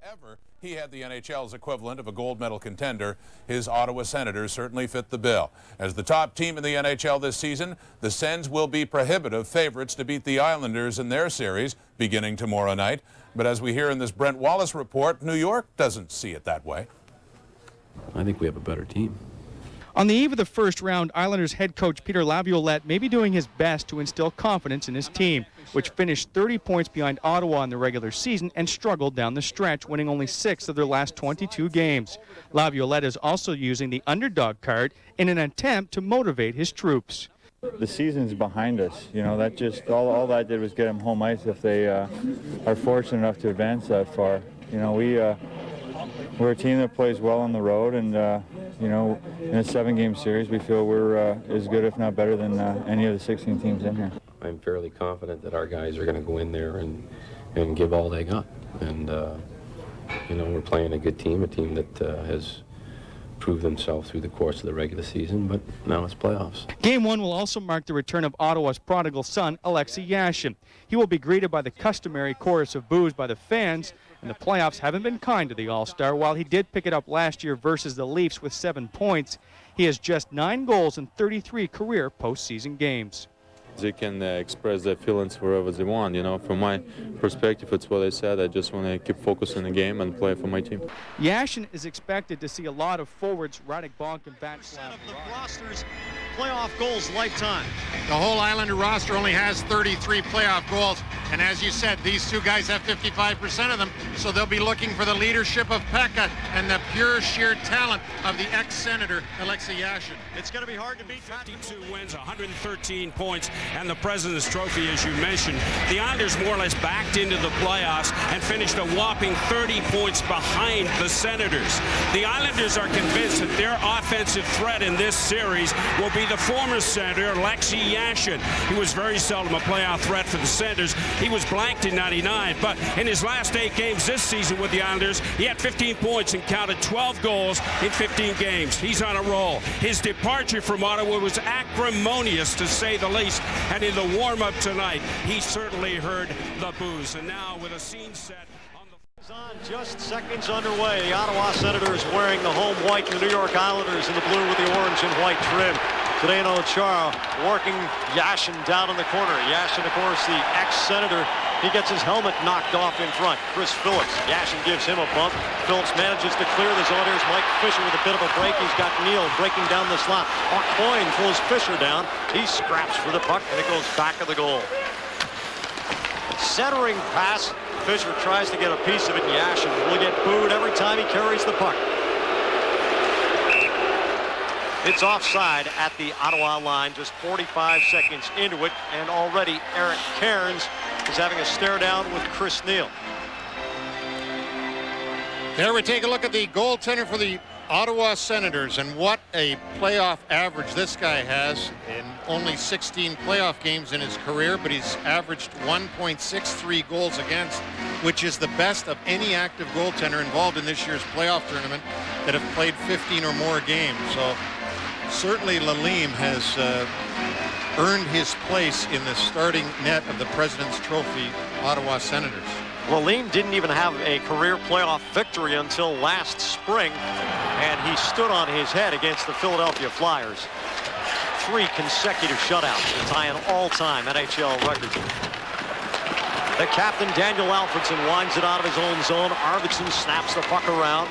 ever he had the NHL's equivalent of a gold medal contender, his Ottawa Senators certainly fit the bill. As the top team in the NHL this season, the Sens will be prohibitive favorites to beat the Islanders in their series beginning tomorrow night. But as we hear in this Brent Wallace report, New York doesn't see it that way. I think we have a better team. On the eve of the first round, Islanders head coach Peter Laviolette may be doing his best to instill confidence in his team, which finished 30 points behind Ottawa in the regular season and struggled down the stretch, winning only 6 of their last 22 games. Laviolette is also using the underdog card in an attempt to motivate his troops. The season's behind us. You know, that just all that did was get them home ice if they are fortunate enough to advance that far. You know, we're a team that plays well on the road, and you know, in a 7-game series, we feel we're as good, if not better, than any of the 16 teams in here. I'm fairly confident that our guys are going to go in there and give all they got. And, you know, we're playing a good team, a team that has proved themselves through the course of the regular season, but now it's playoffs. Game 1 will also mark the return of Ottawa's prodigal son, Alexei Yashin. He will be greeted by the customary chorus of boos by the fans, and the playoffs haven't been kind to the All-Star. While he did pick it up last year versus the Leafs with 7 points, he has just 9 goals in 33 career postseason games. They can express their feelings wherever they want. You know, from my perspective, it's what I said. I just want to keep focused on the game and play for my team. Yashin is expected to see a lot of forwards, Radek Bonk and Bat. Of the roster's playoff goals lifetime. The whole Islander roster only has 33 playoff goals, and as you said, these two guys have 55% of them, so they'll be looking for the leadership of Pekka and the pure sheer talent of the ex-Senator Alexei Yashin. It's going to be hard to beat. 52 wins, 113 points, and the President's Trophy, as you mentioned. The Islanders more or less backed into the playoffs and finished a whopping 30 points behind the Senators. The Islanders are convinced that their offensive threat in this series will be the former Senator Alexei Yashin. He was very seldom a playoff threat for the Senators. He was blanked in '99, but in his last 8 games this season with the Islanders, he had 15 points and counted 12 goals in 15 games. He's on a roll. His departure from Ottawa was acrimonious, to say the least, and in the warm-up tonight, he certainly heard the boos. And now with a scene set on the... On just seconds underway, the Ottawa Senators wearing the home white, and the New York Islanders in the blue with the orange and white trim. Zdeno Chara working Yashin down in the corner. Yashin, of course, the ex-Senator. He gets his helmet knocked off in front. Chris Phillips. Yashin gives him a bump. Phillips manages to clear the zone. Here's Mike Fisher with a bit of a break. He's got Neal breaking down the slot. Coyne pulls Fisher down. He scraps for the puck, and it goes back of the goal. Centering pass. Fisher tries to get a piece of it, and Yashin will get booed every time he carries the puck. It's offside at the Ottawa line, just 45 seconds into it, and already Eric Cairns is having a stare down with Chris Neal. There we take a look at the goaltender for the Ottawa Senators, and what a playoff average this guy has in only 16 playoff games in his career, but he's averaged 1.63 goals against, which is the best of any active goaltender involved in this year's playoff tournament that have played 15 or more games. So certainly Lalime has earned his place in the starting net of the President's Trophy Ottawa Senators. Lalime didn't even have a career playoff victory until last spring, and he stood on his head against the Philadelphia Flyers. 3 consecutive shutouts to tie an all-time NHL record. The captain, Daniel Alfredsson, winds it out of his own zone. Arvidsson snaps the puck around.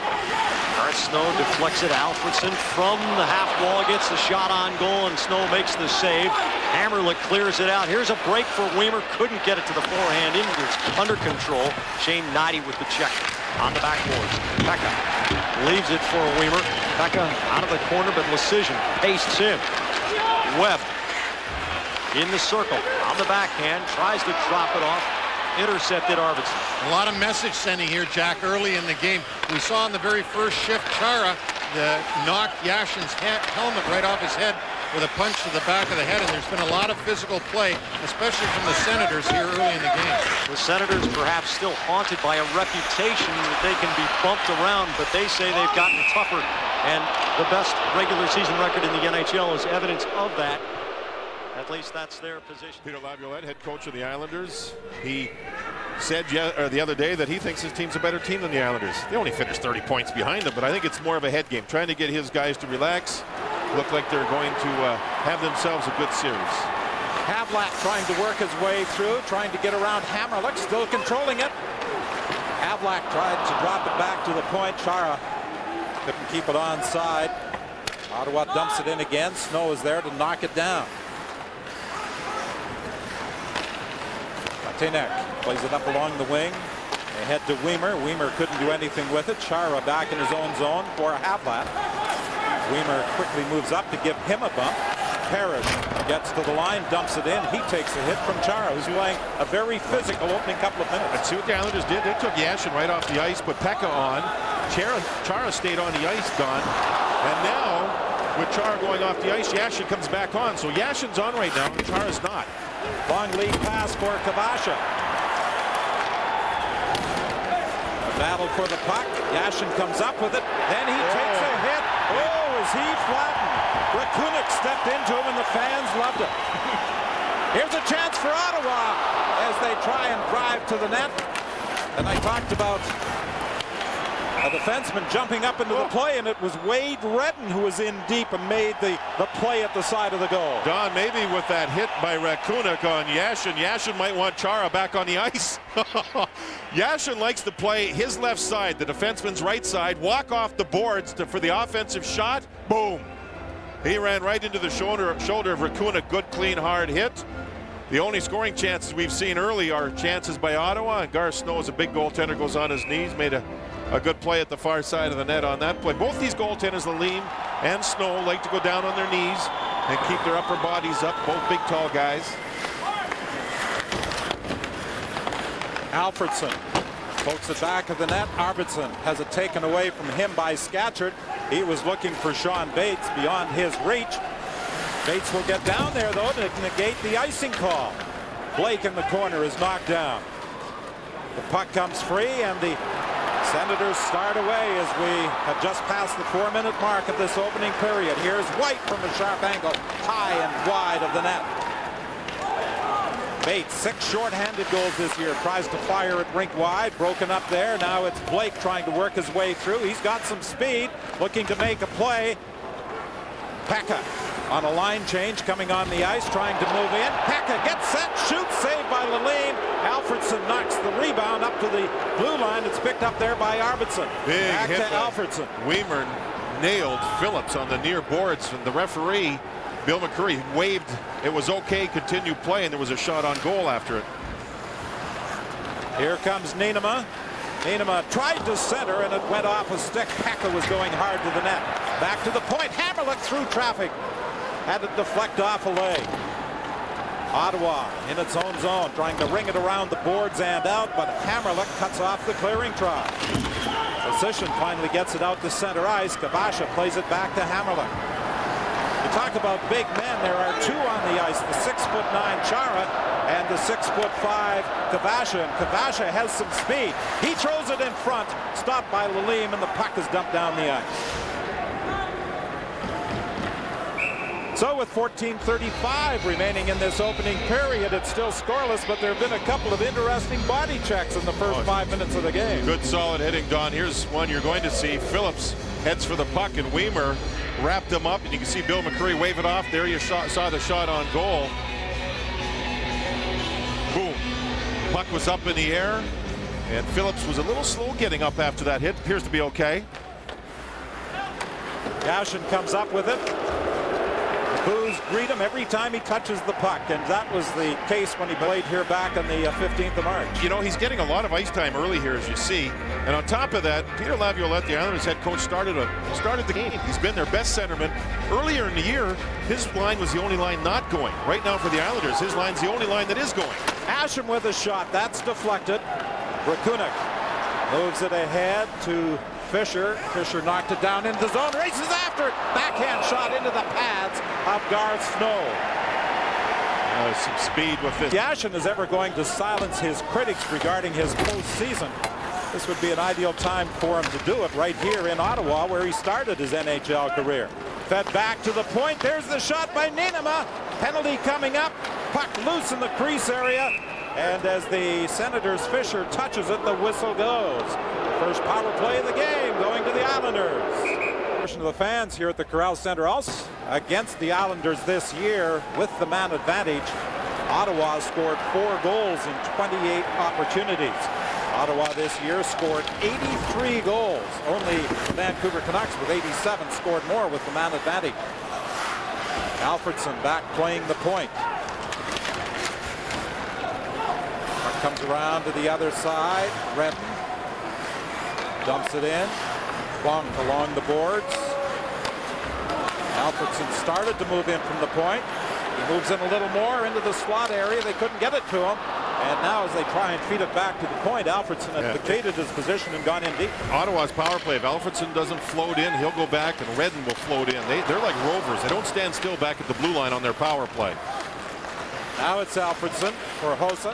Garth Snow deflects it. Alfredsson from the half wall gets the shot on goal, and Snow makes the save. Hammerlick clears it out. Here's a break for Weimer. Couldn't get it to the forehand. Under control. Shane Knighty with the check on the backboards. Pekka leaves it for Weimer. Pekka out of the corner, but Lecision pastes him. Webb in the circle on the backhand. Tries to drop it off. Intercepted Arvidsson. A lot of message sending here, Jack, early in the game. We saw in the very first shift, Chara knocked Yashin's helmet right off his head with a punch to the back of the head, and there's been a lot of physical play, especially from the Senators here early in the game. The Senators perhaps still haunted by a reputation that they can be bumped around, but they say they've gotten tougher, and the best regular season record in the NHL is evidence of that. At least that's their position. Peter Laviolette, head coach of the Islanders. He said the other day that he thinks his team's a better team than the Islanders. They only finished 30 points behind them, but I think it's more of a head game, trying to get his guys to relax. Look like they're going to have themselves a good series. Havlat trying to work his way through, trying to get around Hammerlick, still controlling it. Havlat tried to drop it back to the point. Chara couldn't keep it onside. Ottawa dumps it in again. Snow is there to knock it down. Tenek plays it up along the wing. Ahead to Weimer. Weimer couldn't do anything with it. Chara back in his own zone for Havlat. Weimer quickly moves up to give him a bump. Parrish gets to the line, dumps it in. He takes a hit from Chara, who's playing a very physical opening couple of minutes. And see what the Islanders did? They took Yashin right off the ice, put Pekka on. Chara stayed on the ice, Don. And now, with Chara going off the ice, Yashin comes back on. So Yashin's on right now, and Chara's not. Long lead pass for Kavasha. A battle for the puck. Yashin comes up with it. Then he takes a hit. Oh, is he flattened? Rakunik stepped into him, and the fans loved it. Here's a chance for Ottawa as they try and drive to the net. And I talked about a defenseman jumping up into the play, and it was Wade Redden who was in deep and made the play at the side of the goal. Don, maybe with that hit by Rakunik on Yashin, Yashin might want Chara back on the ice. Yashin likes to play his left side, the defenseman's right side, walk off the boards for the offensive shot. Boom. He ran right into the shoulder of Rakunik. Good, clean, hard hit. The only scoring chances we've seen early are chances by Ottawa, and Garth Snow is a big goaltender, goes on his knees, made a good play at the far side of the net on that play. Both these goaltenders, Lalime and Snow, like to go down on their knees and keep their upper bodies up. Both big, tall guys. Alfredson pokes the back of the net. Arvidsson has it taken away from him by Scatchard. He was looking for Sean Bates beyond his reach. Bates will get down there, though, to negate the icing call. Blake in the corner is knocked down. The puck comes free, and the Senators start away as we have just passed the 4-minute mark of this opening period. Here's White from a sharp angle, high and wide of the net. Bates, 6 short-handed goals this year, tries to fire it rink wide, broken up there. Now it's Blake trying to work his way through. He's got some speed, looking to make a play. Pekka on a line change, coming on the ice, trying to move in. Pekka gets set, shoots, saved by Lalime. Alfredson knocks the rebound up to the blue line. It's picked up there by Arvidsson. Big back hit to Alfredson. Weimer nailed Phillips on the near boards, and the referee, Bill McCurry, waved it was okay, continue playing. There was a shot on goal after it. Here comes Niinema. Niinema tried to center, and it went off a stick. Pekka was going hard to the net. Back to the point. Hammerlick through traffic. Had it deflect off a leg. Ottawa in its own zone, trying to ring it around the boards and out, but Hammerlick cuts off the clearing try. Position finally gets it out to center ice. Kavasha plays it back to Hammerlick. You talk about big men. There are 2 on the ice, the 6'9" Chara and the 6'5" Kavasha. And Kavasha has some speed. He throws it in front, stopped by Lalime, and the puck is dumped down the ice. So with 14:35 remaining in this opening period, it's still scoreless, but there have been a couple of interesting body checks in the first 5 minutes of the game. Good solid hitting, Don. Here's one you're going to see. Phillips heads for the puck, and Weimer wrapped him up, and you can see Bill McCurry wave it off. There you saw the shot on goal. Boom. Puck was up in the air, and Phillips was a little slow getting up after that hit. Appears to be okay. Yashin comes up with it. The boos greet him every time he touches the puck, and that was the case when he played here back on the 15th of March. You know, he's getting a lot of ice time early here, as you see. And on top of that, Peter Laviolette, the Islanders head coach, started the game. He's been their best centerman. Earlier in the year, his line was the only line not going. Right now for the Islanders, his line's the only line that is going. Asham with a shot. That's deflected. Rakunik moves it ahead to Fisher. Fisher knocked it down into the zone, races after it. Backhand shot into the pads of Garth Snow. Some speed with this. Yashin is ever going to silence his critics regarding his postseason. This would be an ideal time for him to do it right here in Ottawa, where he started his NHL career. Fed back to the point. There's the shot by Niinema. Penalty coming up. Puck loose in the crease area. And as the Senators' Fisher touches it, the whistle goes. First power play of the game going to the Islanders. Portion of the fans here at the Corral Center also against the Islanders this year with the man advantage. Ottawa scored 4 goals in 28 opportunities. Ottawa this year scored 83 goals. Only the Vancouver Canucks with 87 scored more with the man advantage. Alfredsson back playing the point. Puck comes around to the other side. Redden dumps it in. Bunk along the boards. Alfredsson started to move in from the point. He moves in a little more into the slot area. They couldn't get it to him. And now as they try and feed it back to the point, Alfredsson has vacated his position and gone in deep. Ottawa's power play, if Alfredsson doesn't float in, he'll go back and Redden will float in. They're like rovers. They don't stand still back at the blue line on their power play. Now it's Alfredsson for Hossa.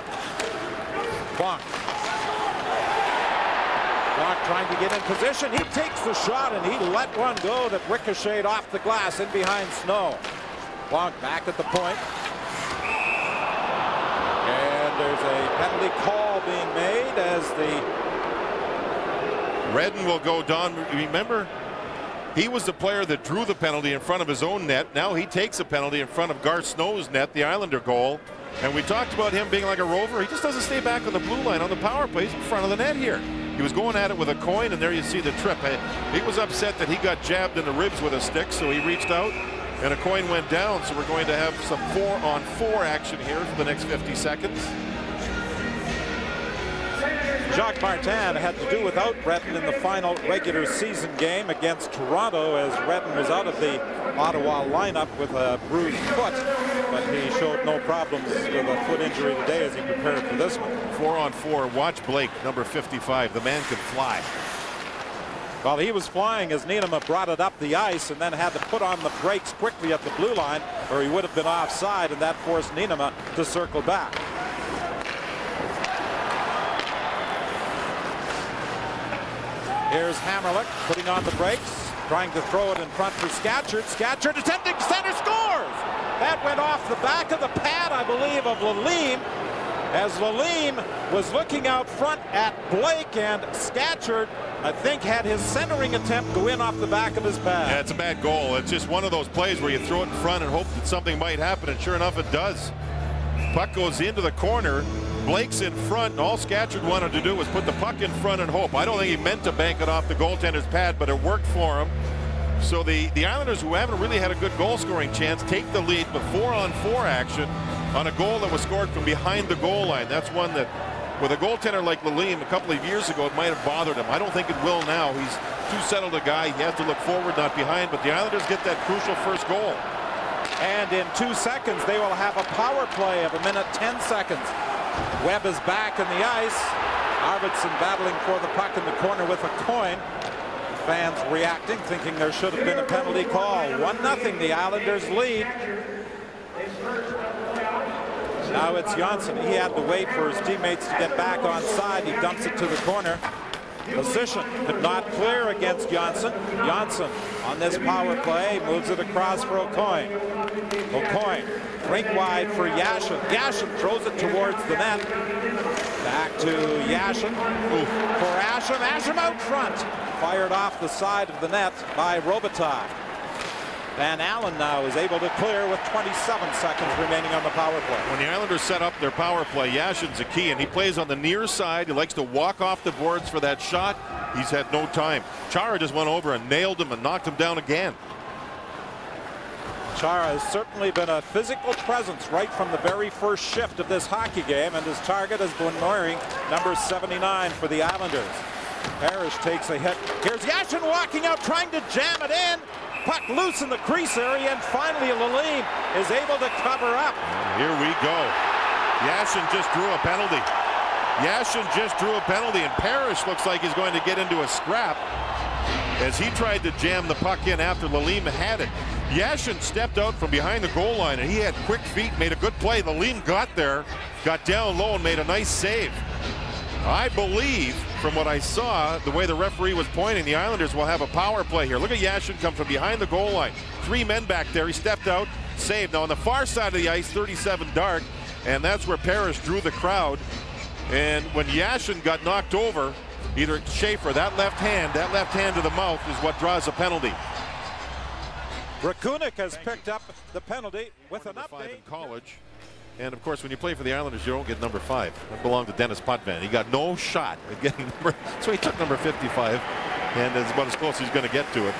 Bonk. Bonk trying to get in position. He takes the shot and he let one go that ricocheted off the glass in behind Snow. Bonk back at the point. And there's a penalty call being made as the Redden will go down. Remember, he was the player that drew the penalty in front of his own net. Now he takes a penalty in front of Garth Snow's net, the Islander goal. And we talked about him being like a rover. He just doesn't stay back on the blue line on the power play. He's in front of the net here. He was going at it with a coin, and there you see the trip. He was upset that he got jabbed in the ribs with a stick, so he reached out, and a coin went down. So we're going to have some 4-on-4 action here for the next 50 seconds. Jacques Martin had to do without Redden in the final regular season game against Toronto, as Redden was out of the Ottawa lineup with a bruised foot, but he showed no problems with a foot injury today as he prepared for this one. 4-on-4. Watch Blake, number 55. The man could fly. Well, he was flying as Nienema brought it up the ice and then had to put on the brakes quickly at the blue line, or he would have been offside, and that forced Nienema to circle back. Here's Hammerlick putting on the brakes, trying to throw it in front for Scatchard. Scatchard attempting center, scores! That went off the back of the pad, I believe, of Lalime, as Lalime was looking out front at Blake, and Scatchard, I think, had his centering attempt go in off the back of his pad. Yeah, it's a bad goal. It's just one of those plays where you throw it in front and hope that something might happen, and sure enough, it does. Puck goes into the corner. Blake's in front, and all Scatchard wanted to do was put the puck in front and hope. I don't think he meant to bank it off the goaltender's pad, but it worked for him. So the Islanders, who haven't really had a good goal-scoring chance, take the lead with 4-on-4 action on a goal that was scored from behind the goal line. That's one that, with a goaltender like Lalime a couple of years ago, it might have bothered him. I don't think it will now. He's too settled a guy. He has to look forward, not behind. But the Islanders get that crucial first goal. And in 2 seconds, they will have a power play of 1:10. Webb is back in the ice. Arvidsson battling for the puck in the corner with a coin. Fans reacting, thinking there should have been a penalty call. 1-0, the Islanders lead. Now it's Janssen. He had to wait for his teammates to get back on side. He dumps it to the corner. Position could not clear against Janssen. Janssen on this power play moves it across for O'Coin. O'Coin rink wide for Yashin. Yashin throws it towards the net. Back to Yashin. For Asham. Asham out front. Fired off the side of the net by Robitaille. Van Allen now is able to clear with 27 seconds remaining on the power play. When the Islanders set up their power play, Yashin's a key, and he plays on the near side. He likes to walk off the boards for that shot. He's had no time. Chara just went over and nailed him and knocked him down again. Chara has certainly been a physical presence right from the very first shift of this hockey game, and his target has been wearing number 79 for the Islanders. Parrish takes a hit. Here's Yashin walking out, trying to jam it in. Puck loose in the crease area, and finally Lalime is able to cover up. Here we go. Yashin just drew a penalty. Yashin just drew a penalty, and Parrish looks like he's going to get into a scrap as he tried to jam the puck in after Lalime had it. Yashin stepped out from behind the goal line, and he had quick feet, made a good play. Lalime got there, got down low, and made a nice save. I believe, from what I saw, the way the referee was pointing, the Islanders will have a power play here. Look at Yashin come from behind the goal line. 3 men back there. He stepped out, saved. Now on the far side of the ice, 37 dark, and that's where Parrish drew the crowd. And when Yashin got knocked over, either Schaefer, that left hand to the mouth is what draws a penalty. Rakunik has picked up the penalty with an Number 5 update. in college. And of course, when you play for the Islanders, you don't get number 5. That belonged to Dennis Potvin. He got no shot at getting number, so he took number 55, and it's about as close as he's going to get to it.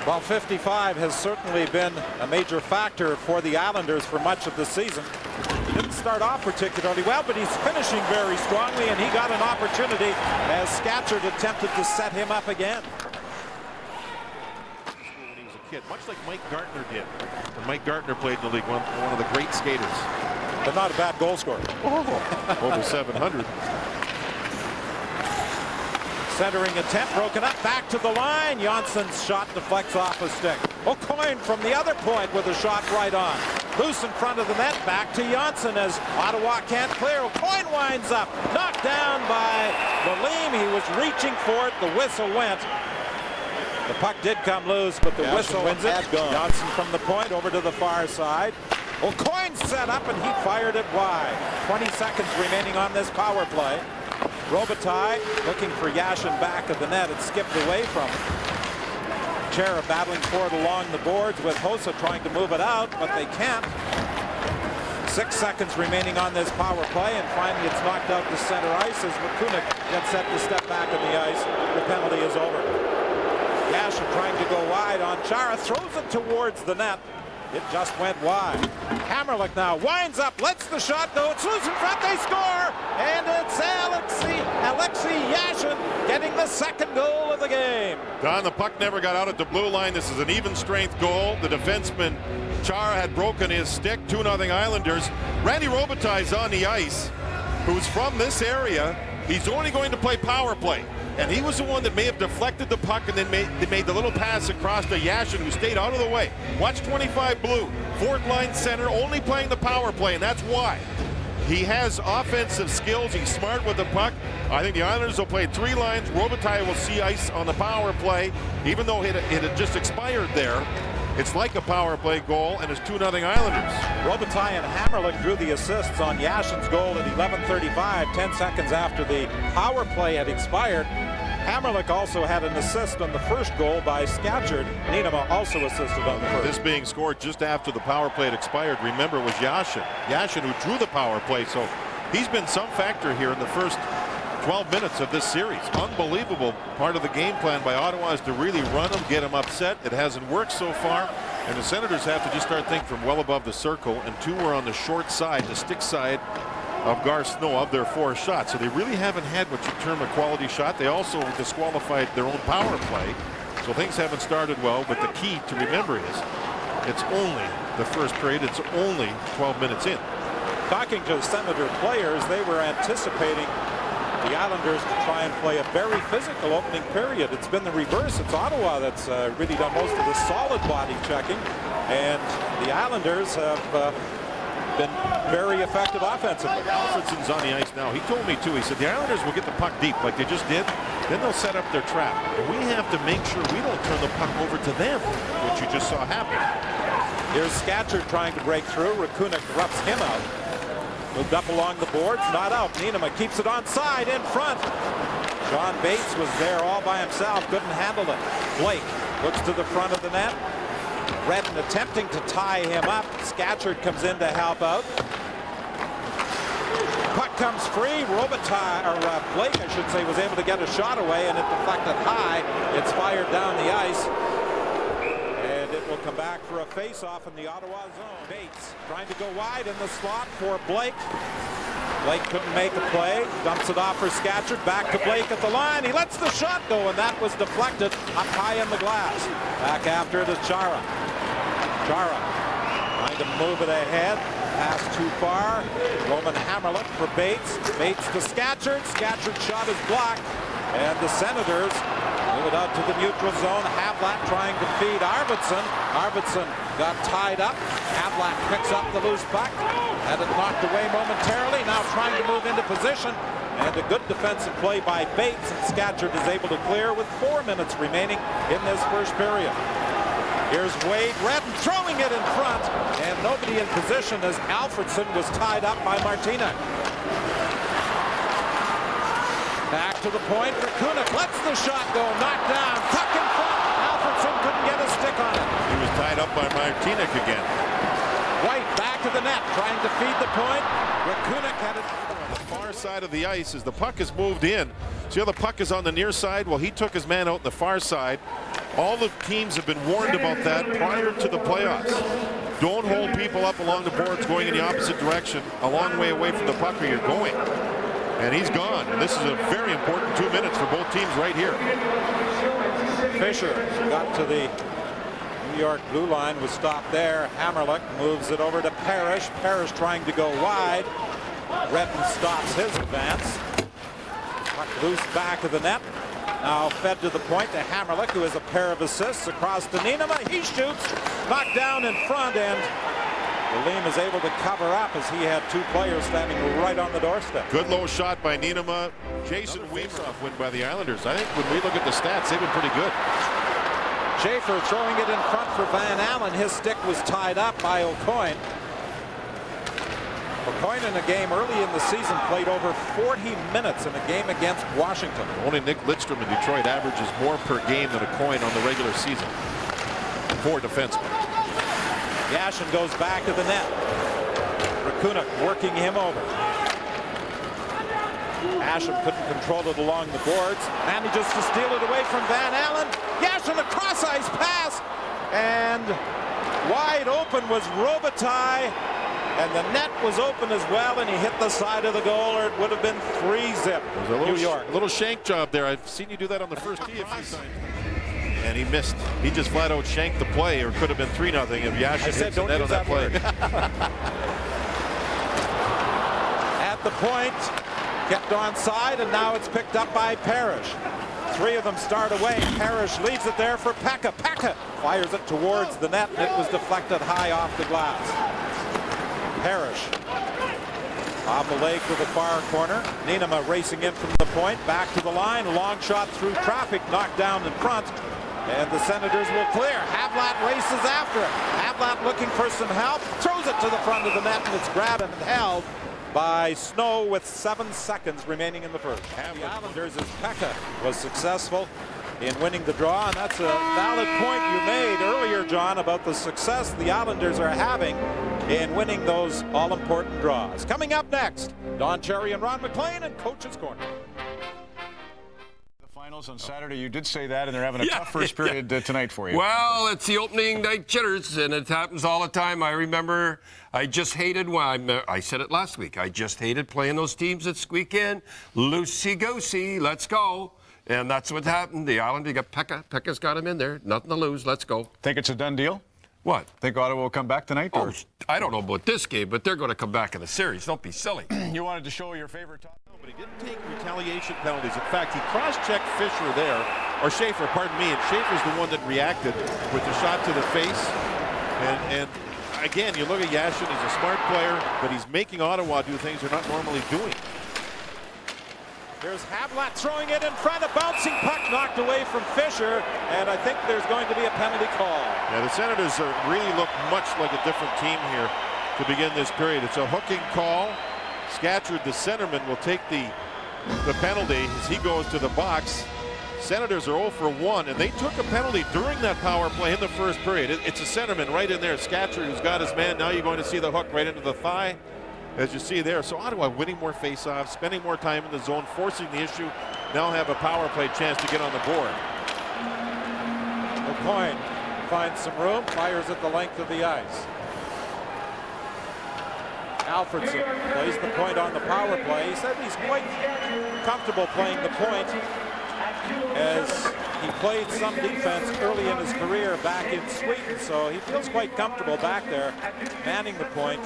Well, 55 has certainly been a major factor for the Islanders for much of the season. He didn't start off particularly well, but he's finishing very strongly, and he got an opportunity as Scatchard attempted to set him up again. When he was a kid, much like Mike Gartner did when Mike Gartner played in the league, one of the great skaters. But not a bad goal scorer. Over 700. Centering attempt broken up, back to the line. Janssen's shot deflects off a stick. O'Coin from the other point with a shot right on. Loose in front of the net, back to Janssen as Ottawa can't clear. O'Coin winds up, knocked down by Valim. He was reaching for it, the whistle went. The puck did come loose, but the whistle wins it. Janssen from the point over to the far side. O'Coin set up and he fired it wide. 20 seconds remaining on this power play. Robitaille looking for Yashin back of the net. It skipped away from him. Chara battling for it along the boards with Hossa trying to move it out, but they can't. 6 seconds remaining on this power play, and finally it's knocked out to center ice as Rakunik gets set to step back on the ice. The penalty is over. Yashin trying to go wide on Chara, throws it towards the net. It just went wide. Hammerlick now winds up, lets the shot go. It's loose in front, they score! And it's Alexei Yashin getting the second goal of the game. Don, the puck never got out at the blue line. This is an even strength goal. The defenseman Chara had broken his stick. 2-0 Islanders. Randy Robitaille's on the ice, who's from this area. He's only going to play power play. And he was the one that may have deflected the puck and then made the little pass across to Yashin, who stayed out of the way. Watch 25 blue, fourth line center, only playing the power play, and that's why. He has offensive skills. He's smart with the puck. I think the Islanders will play 3 lines. Robitaille will see ice on the power play, even though it had just expired there. It's like a power play goal, and it's 2-0 Islanders. Robitaille and Hammerlick drew the assists on Yashin's goal at 11:35, 10 seconds after the power play had expired. Hammerlick also had an assist on the first goal by Scatchard. Nienema also assisted on the first. This being scored just after the power play had expired. Remember, it was Yashin who drew the power play, so he's been some factor here in the first 12 minutes of this series. Unbelievable part of the game plan by Ottawa is to really run them, get them upset. It hasn't worked so far, and the Senators have to just start thinking from well above the circle, and 2 were on the short side, the stick side of Garth Snow of their 4 shots. So they really haven't had what you term a quality shot. They also disqualified their own power play, so things haven't started well. But the key to remember is it's only the first period. It's only 12 minutes in. Talking to Senator players, they were anticipating the Islanders to try and play a very physical opening period. It's been the reverse. It's Ottawa that's really done most of the solid body checking, and the Islanders have been very effective offensively. Alfredson's on the ice now. He told me too. He said the Islanders will get the puck deep like they just did. Then they'll set up their trap. And we have to make sure we don't turn the puck over to them, which you just saw happen. Here's Scatchard trying to break through. Rakunik roughs him out. Moved up along the boards, not out. Nienema keeps it onside in front. John Bates was there all by himself, couldn't handle it. Blake looks to the front of the net. Redden attempting to tie him up. Scatchard comes in to help out. Puck comes free. Robitaille, or Blake, I should say, was able to get a shot away, and it deflected high. It's fired down the ice. And it will come back for a face-off in the Ottawa zone. Bates trying to go wide in the slot for Blake. Blake couldn't make a play. Dumps it off for Scatchard. Back to Blake at the line. He lets the shot go, and that was deflected up high in the glass. Back after it is Chara. Chara trying to move it ahead. Pass too far. Roman Hammerlick for Bates. Bates to Scatchard. Scatchard's shot is blocked. And the Senators move it out to the neutral zone. Havlat trying to feed Arvidsson. Arvidsson got tied up. Havlat picks up the loose puck. Had it knocked away momentarily. Now trying to move into position. And a good defensive play by Bates. And Scatchard is able to clear with 4 minutes remaining in this first period. Here's Wade Redden throwing it in front, and nobody in position as Alfredson was tied up by Martina. Back to the point. Rakunik lets the shot go. Knocked down. Puck in front. Alfredson couldn't get a stick on it. He was tied up by Martinic again. White back to the net, trying to feed the point. Rakunik had it on the far side of the ice as the puck is moved in. See how the puck is on the near side? Well, he took his man out on the far side. All the teams have been warned about that prior to the playoffs. Don't hold people up along the boards going in the opposite direction, a long way away from the puck where you're going. And he's gone. And this is a very important 2 minutes for both teams right here. Fisher got to the New York blue line, was stopped there. Hammerlick moves it over to Parrish. Parrish trying to go wide. Redden stops his advance. Puck loose back of the net. Now fed to the point to Hammerlick, who has a pair of assists across to Niinema. He shoots, knocked down in front, and Aleem is able to cover up as he had two players standing right on the doorstep. Good low shot by Niinema. Jason Weaver win by the Islanders. I think when we look at the stats, they've been pretty good. Schaefer throwing it in front for Van Allen. His stick was tied up by O'Coin. O'Coin in a game early in the season played over 40 minutes in a game against Washington. Only Nick Lidstrom in Detroit averages more per game than O'Coin on the regular season. 4 defensemen. Yashin goes back to the net. Rakunik working him over. Asham couldn't control it along the boards. Manages to steal it away from Van Allen. Yashin, a cross-ice pass. And wide open was Robitaille. And the net was open as well, and he hit the side of the goal, or it would have been 3-zip. New York. A little shank job there. I've seen you do that on the first tee a few times. And he missed. He just flat out shanked the play, or could have been 3-0 if Yashin hits the net on that play. At the point, kept onside, and now it's picked up by Parrish. 3 of them start away. Parrish leaves it there for Pekka. Pekka fires it towards the net, and it was deflected high off the glass. Parrish off the leg to the far corner. Niinema racing in from the point, back to the line. Long shot through traffic, knocked down in front. And the Senators will clear. Havlat races after it. Havlat looking for some help. Throws it to the front of the net, and it's grabbed and held by Snow with 7 seconds remaining in the first. The Islanders, as Pekka was successful in winning the draw, and that's a valid point you made earlier, John, about the success the Islanders are having in winning those all-important draws. Coming up next, Don Cherry and Ron McLean and Coach's Corner. The finals on Saturday, you did say that, and they're having a tough first period tonight for you. Well, it's the opening night jitters, and it happens all the time. I remember I just hated, I said it last week, I just hated playing those teams that squeak in. Loosey-goosey, let's go. And that's what happened. The Islanders got Pekka. Pekka's got him in there. Nothing to lose. Let's go. Think it's a done deal? What? Think Ottawa will come back tonight? Oh, I don't know about this game, but they're going to come back in the series. Don't be silly. You wanted to show your favorite top. No, but he didn't take retaliation penalties. In fact, he cross-checked Fisher there, or Schaefer, pardon me, and Schaefer's the one that reacted with the shot to the face. And again, you look at Yashin, he's a smart player, but he's making Ottawa do things they're not normally doing. There's Havlat throwing it in front. A bouncing puck knocked away from Fisher, and I think there's going to be a penalty call. Yeah, the Senators really look much like a different team here to begin this period. It's a hooking call. Scatchard, the centerman, will take the penalty as he goes to the box. Senators are 0 for 1, and they took a penalty during that power play in the first period. It's a centerman right in there. Scatchard, who's got his man. Now you're going to see the hook right into the thigh, as you see there. So Ottawa winning more faceoffs, spending more time in the zone, forcing the issue. Now have a power play chance to get on the board. O'Coin finds some room, fires at the length of the ice. Alfredson plays the point on the power play. He said he's quite comfortable playing the point, as he played some defense early in his career back in Sweden, so he feels quite comfortable back there manning the point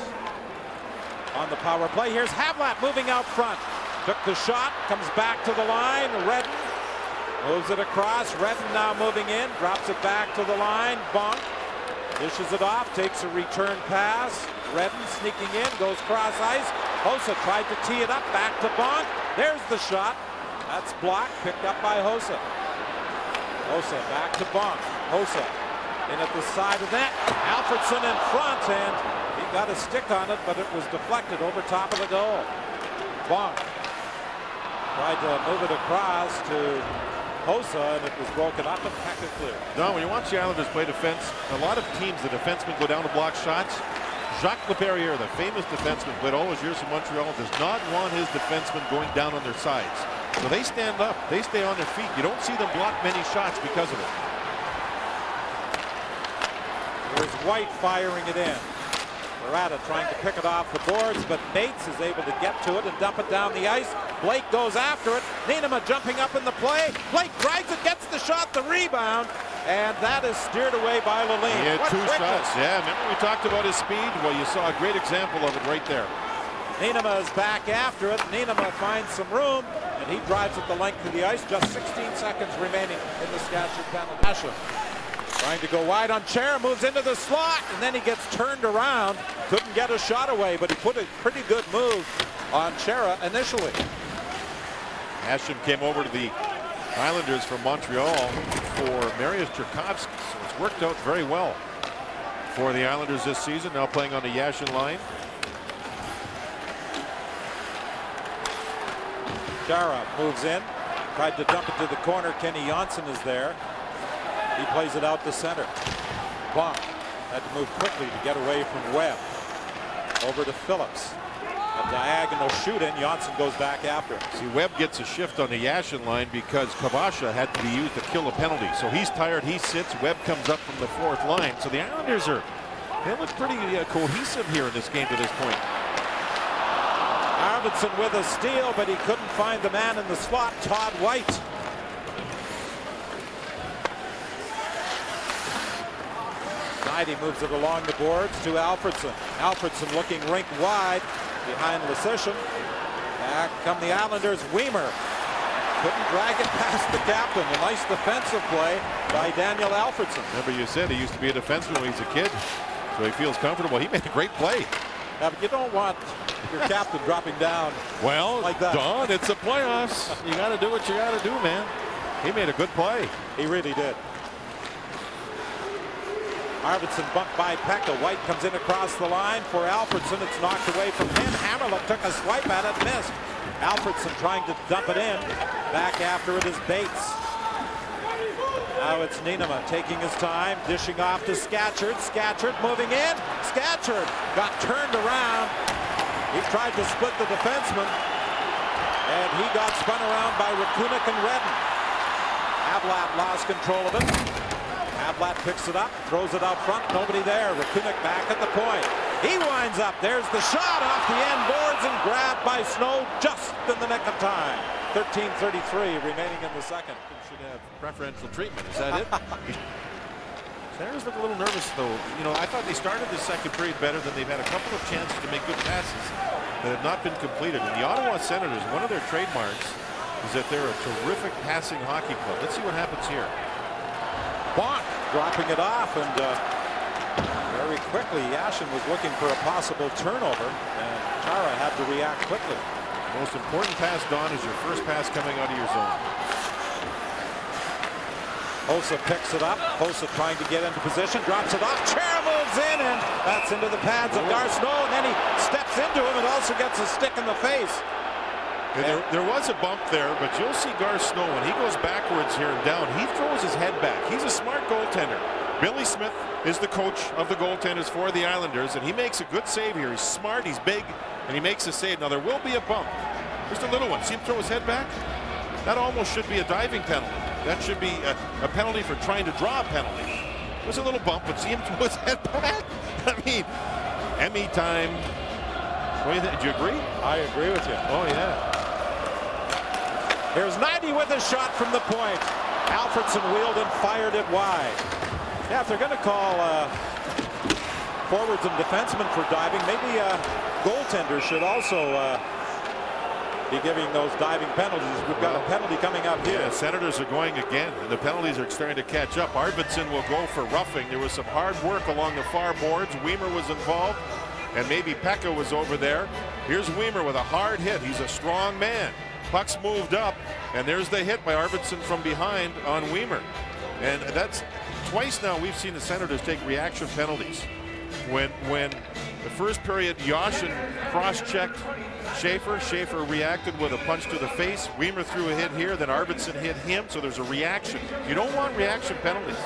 on the power play. Here's Havlat moving out front. Took the shot, comes back to the line. Redden moves it across. Redden now moving in, drops it back to the line. Bonk dishes it off, takes a return pass. Redden sneaking in, goes cross ice. Hossa tried to tee it up, back to Bonk. There's the shot. That's blocked, picked up by Hossa. Hossa back to Bonk. Hossa In at the side of that. Alfredson in front, and he got a stick on it, but it was deflected over top of the goal. Bonk tried to move it across to Hossa, and it was broken up and Pekka clear. No, when you watch the Islanders play defense, a lot of teams, the defensemen go down to block shots. Jacques Laperriere, the famous defenseman, played all his years in Montreal, does not want his defensemen going down on their sides. So they stand up, they stay on their feet. You don't see them block many shots because of it. There's White firing it in. Murata trying to pick it off the boards, but Bates is able to get to it and dump it down the ice. Blake goes after it. Niinema jumping up in the play. Blake drags it, gets the shot, the rebound, and that is steered away by Lalime. He had two shots. Yeah, remember we talked about his speed? Well, you saw a great example of it right there. Niinema is back after it. Niinema finds some room, and he drives it the length of the ice. Just 16 seconds remaining in the Scatchard penalty. Trying to go wide on Chara, moves into the slot, and then he gets turned around. Couldn't get a shot away, but he put a pretty good move on Chara initially. Yashin came over to the Islanders from Montreal for Marius Cherkovsky, so it's worked out very well for the Islanders this season, now playing on the Yashin line. Chara moves in, tried to dump it to the corner. Kenny Janssen is there. He plays it out to center. Bonk had to move quickly to get away from Webb. Over to Phillips. A diagonal shoot in. Janssen goes back after it. See, Webb gets a shift on the Yashin line because Kavasha had to be used to kill a penalty. So he's tired, he sits, Webb comes up from the fourth line. So the Islanders they look pretty cohesive here in this game to this point. Arvidsson with a steal, but he couldn't find the man in the slot, Todd White. He moves it along the boards to Alfredson. Alfredson looking rink wide behind Lasician. Back come the Islanders. Weimer couldn't drag it past the captain. A nice defensive play by Daniel Alfredson. Remember you said he used to be a defenseman when he's a kid, so he feels comfortable. He made a great play. Yeah, but you don't want your captain dropping down like that. Don, it's the playoffs. You got to do what you got to do, man. He made a good play. He really did. Arvidsson bumped by Pekka. White comes in across the line for Alfredson. It's knocked away from him. Hammerlock took a swipe at it, missed. Alfredson trying to dump it in. Back after it is Bates. Now it's Niinema taking his time, dishing off to Scatchard. Scatchard moving in. Scatchard got turned around. He tried to split the defenseman, and he got spun around by Rakunik and Redden. Havlat lost control of it. Havlat picks it up, throws it out front, nobody there. Rakunik back at the point. He winds up. There's the shot off the end boards and grabbed by Snow just in the nick of time. 13:33 remaining in the second. Should have preferential treatment. Is that it? Senators look a little nervous, though. You know, I thought they started the second period better than they've had a couple of chances to make good passes that have not been completed. And the Ottawa Senators, one of their trademarks is that they're a terrific passing hockey club. Let's see what happens here. Bonk dropping it off, and very quickly Yashin was looking for a possible turnover, and Chara had to react quickly. The most important pass, Don, is your first pass coming out of your zone. Hossa picks it up. Hossa trying to get into position, drops it off. Chara moves in, and that's into the pads of Garth Snow, and then he steps into him and also gets a stick in the face. There was a bump there, but you'll see Garth Snow, when he goes backwards here and down, he throws his head back. He's a smart goaltender. Billy Smith is the coach of the goaltenders for the Islanders, and he makes a good save here. He's smart, he's big, and he makes a save. Now, there will be a bump. Just a little one. See him throw his head back? That almost should be a diving penalty. That should be a penalty for trying to draw a penalty. It was a little bump, but see him throw his head back? I mean, Emmy time. What do you think? Do you agree? I agree with you. Oh, yeah. Here's 90 with a shot from the point. Alfredson wheeled and fired it wide. Yeah, if they're going to call forwards and defensemen for diving, maybe goaltenders should also be giving those diving penalties. We've got a penalty coming up here. Yeah, Senators are going again, and the penalties are starting to catch up. Arvidsson will go for roughing. There was some hard work along the far boards. Weimer was involved, and maybe Pekka was over there. Here's Weimer with a hard hit. He's a strong man. Puck's moved up, and there's the hit by Arvidsson from behind on Weimer. And that's twice now we've seen the Senators take reaction penalties. When the first period, Yashin cross-checked Schaefer. Schaefer reacted with a punch to the face. Weimer threw a hit here, then Arvidsson hit him, so there's a reaction. You don't want reaction penalties.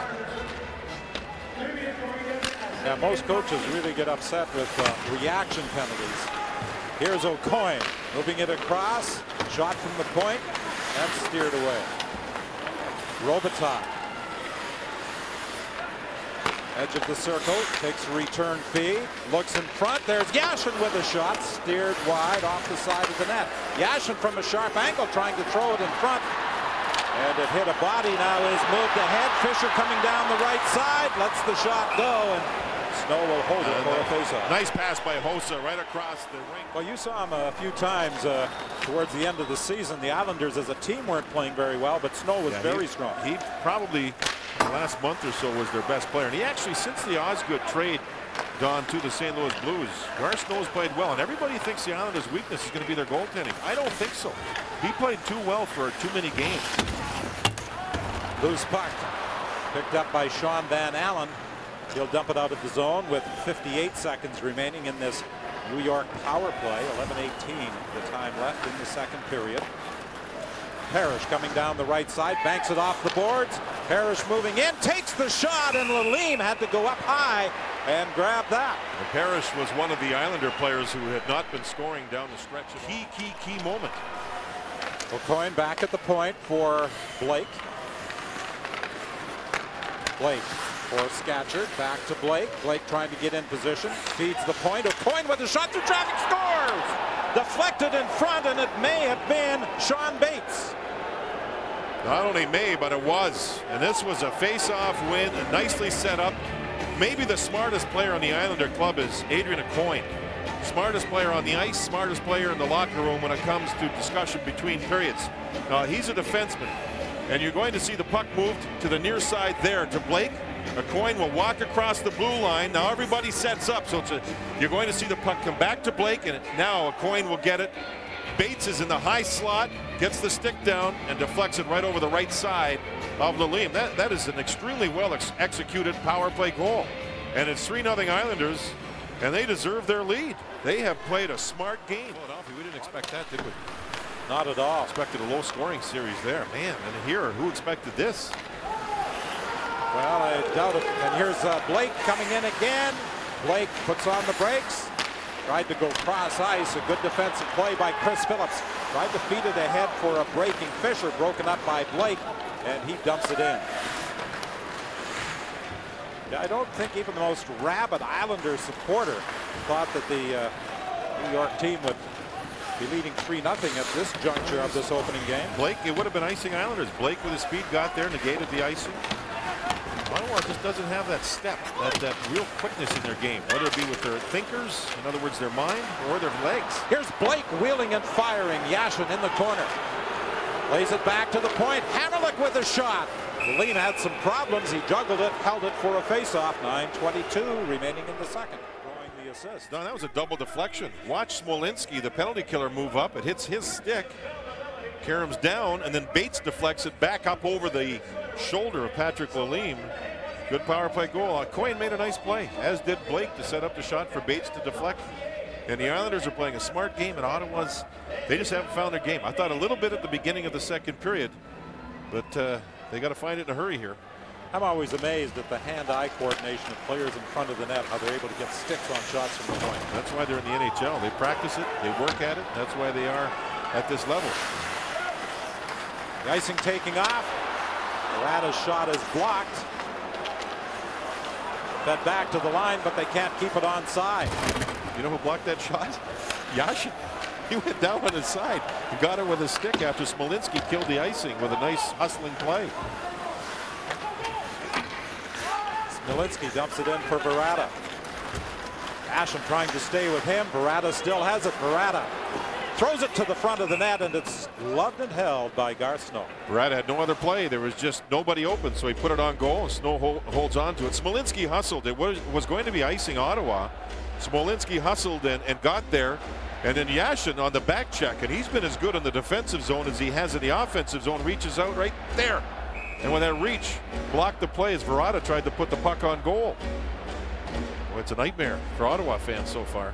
Yeah, most coaches really get upset with reaction penalties. Here's O'Coin moving it across. Shot from the point. That's steered away. Robitaille. Edge of the circle. Takes a return feed. Looks in front. There's Yashin with a shot. Steered wide off the side of the net. Yashin from a sharp angle trying to throw it in front. And it hit a body. Now is moved ahead. Fisher coming down the right side. Lets the shot go. And Snow will hold it for a faceoff. Nice pass by Hossa right across the ring. Well, you saw him a few times towards the end of the season. The Islanders as a team weren't playing very well, but Snow was very strong. He probably, the last month or so, was their best player. And he actually, since the Osgood trade gone to the St. Louis Blues, Garth Snow's played well. And everybody thinks the Islanders' weakness is going to be their goaltending. I don't think so. He played too well for too many games. Loose puck picked up by Sean Van Allen. He'll dump it out of the zone with 58 seconds remaining in this New York power play. 11:18 the time left in the second period. Parrish coming down the right side, banks it off the boards. Parrish moving in, takes the shot, and Lalime had to go up high and grab that. And Parrish was one of the Islander players who had not been scoring down the stretch. Key moment. O'Coin back at the point for Blake. Blake for Scatchard, back to Blake. Blake trying to get in position, feeds the point. O'Coin with a shot through traffic, scores! Deflected in front, and it may have been Sean Bates. Not only may, but it was. And this was a face-off win, and nicely set up. Maybe the smartest player on the Islander club is Adrian O'Coin. Smartest player on the ice, smartest player in the locker room when it comes to discussion between periods. He's a defenseman, and you're going to see the puck moved to the near side there to Blake. O'Coin will walk across the blue line. Now everybody sets up, so you're going to see the puck come back to Blake, and now O'Coin will get it. Bates is in the high slot, gets the stick down, and deflects it right over the right side of Lalime. That is an extremely well executed power play goal. And it's 3-0 Islanders, and they deserve their lead. They have played a smart game. Philadelphia, we didn't expect that, did we? Not at all. Expected a low-scoring series there. Man, and here, who expected this? Well, I doubt it. And here's Blake coming in again. Blake puts on the brakes. Tried to go cross ice. A good defensive play by Chris Phillips. Tried to feed it ahead for a breaking Fisher. Broken up by Blake. And he dumps it in. I don't think even the most rabid Islander supporter thought that the New York team would be leading 3-0 at this juncture of this opening game. Blake, it would have been icing Islanders. Blake with his speed got there, negated the icing. Ottawa just doesn't have that step, that real quickness in their game, whether it be with their thinkers, in other words, their mind, or their legs. Here's Blake wheeling and firing. Yashin in the corner. Lays it back to the point. Hammerlick with a shot. Lalime had some problems. He juggled it, held it for a faceoff. 9:22 remaining in the second. Drawing the assist. No, that was a double deflection. Watch Smolinski, the penalty killer, move up. It hits his stick. Karam's down, and then Bates deflects it back up over the shoulder of Patrick Lalime. Good power play goal. Coyne made a nice play, as did Blake, to set up the shot for Bates to deflect. And the Islanders are playing a smart game, and Ottawa's, they just haven't found their game. I thought a little bit at the beginning of the second period, but they got to find it in a hurry here. I'm always amazed at the hand-eye coordination of players in front of the net, how they're able to get sticks on shots from the point. That's why they're in the NHL. They practice it, they work at it. That's why they are at this level. The icing taking off. Barada's shot is blocked. Fed back to the line, but they can't keep it onside. You know who blocked that shot? Yashin. He went down on his side and got it with a stick after Smolinski killed the icing with a nice hustling play. Smolinski dumps it in for Barada. Asham trying to stay with him. Barada still has it. Barada throws it to the front of the net, and it's loved and held by Garth Snow. Barada had no other play. There was just nobody open, so he put it on goal, and Snow holds on to it. Smolinski hustled. It was going to be icing Ottawa. Smolinski hustled and got there. And then Yashin on the back check, and he's been as good in the defensive zone as he has in the offensive zone, reaches out right there. And when that reach blocked the play as Verada tried to put the puck on goal. Well, it's a nightmare for Ottawa fans so far.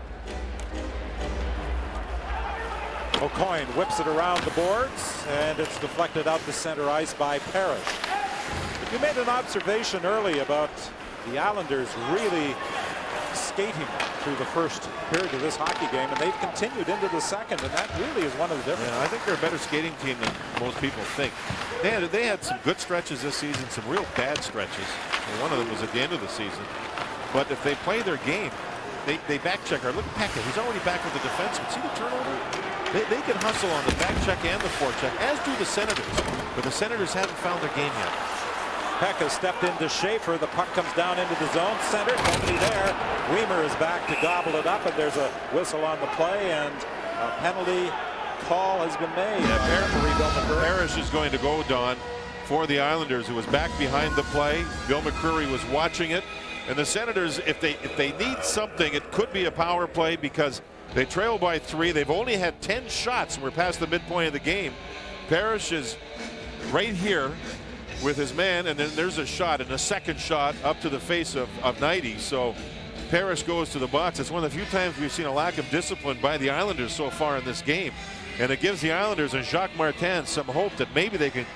O'Coin whips it around the boards, and it's deflected out to center ice by Parrish. But you made an observation early about the Islanders really skating through the first period of this hockey game, and they've continued into the second, and that really is one of the differences. Yeah, I think they're a better skating team than most people think. They had some good stretches this season, some real bad stretches. And one of them was at the end of the season. But if they play their game, they back check. Look at Pekka. He's already back with the defenseman. See the turnover? They can hustle on the back check and the forecheck, as do the Senators. But the Senators haven't found their game yet. Pekka stepped into Schaefer. The puck comes down into the zone. Center, nobody there. Weimer is back to gobble it up, and there's a whistle on the play, and a penalty call has been made. Yeah, Parrish is going to go, Don, for the Islanders, who was back behind the play. Bill McCreary was watching it. And the Senators, if they need something, it could be a power play because they trail by 3. They've only had 10 shots, and we're past the midpoint of the game. Parrish is right here with his man, and then there's a shot, and a second shot up to the face of Knighty. So Parrish goes to the box. It's one of the few times we've seen a lack of discipline by the Islanders so far in this game. And it gives the Islanders and Jacques Martin some hope that maybe they can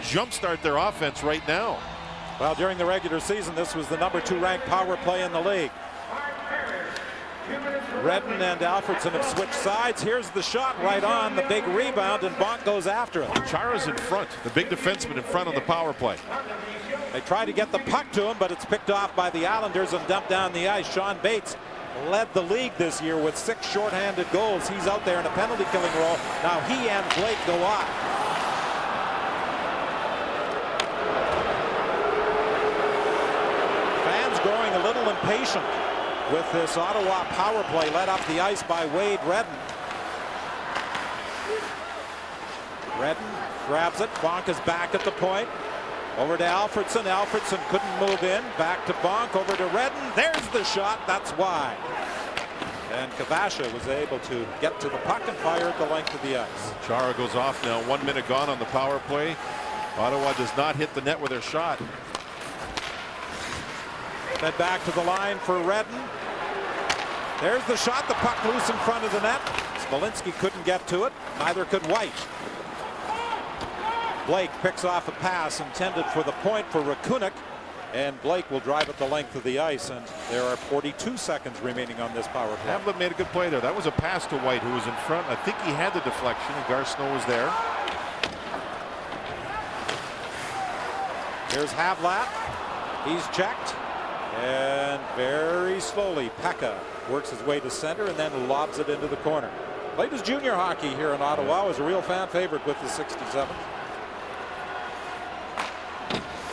jumpstart their offense right now. Well, during the regular season, this was the #2 ranked power play in the league. Redden and Alfredson have switched sides. Here's the shot right on, the big rebound, and Bonk goes after it. Chara's in front, the big defenseman in front on the power play. They try to get the puck to him, but it's picked off by the Islanders and dumped down the ice. Sean Bates led the league this year with 6 shorthanded goals. He's out there in a penalty killing role. Now he and Blake go off. Fans growing a little impatient with this Ottawa power play led up the ice by Wade Redden. Redden grabs it. Bonk is back at the point. Over to Alfredson. Alfredson couldn't move in. Back to Bonk. Over to Redden. There's the shot. That's wide. And Kavasha was able to get to the puck and fire at the length of the ice. Chara goes off now. 1 minute gone on the power play. Ottawa does not hit the net with their shot. Then back to the line for Redden. There's the shot. The puck loose in front of the net. Smolinski couldn't get to it. Neither could White. Blake picks off a pass intended for the point for Rakunik, and Blake will drive it the length of the ice, and there are 42 seconds remaining on this power play. Havlat made a good play there. That was a pass to White, who was in front. I think he had the deflection, and Garth Snow was there. Here's Havlat. He's checked, and very slowly Pekka works his way to center and then lobs it into the corner. Played his junior hockey here in Ottawa. Was a real fan favorite with the 67.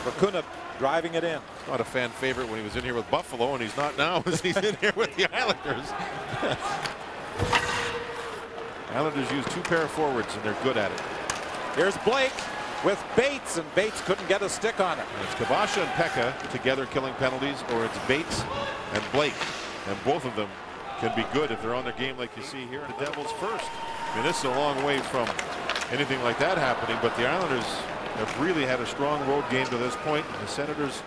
Rakunik driving it in. Not a fan favorite when he was in here with Buffalo, and he's not now as he's in here with the Islanders. Islanders use 2 pair of forwards, and they're good at it. Here's Blake with Bates, and Bates couldn't get a stick on it. It's Kavasha and Pekka together killing penalties, or it's Bates and Blake, and both of them can be good if they're on their game like you see here. The Devils first. I mean, this is a long way from anything like that happening, but the Islanders have really had a strong road game to this point. The Senators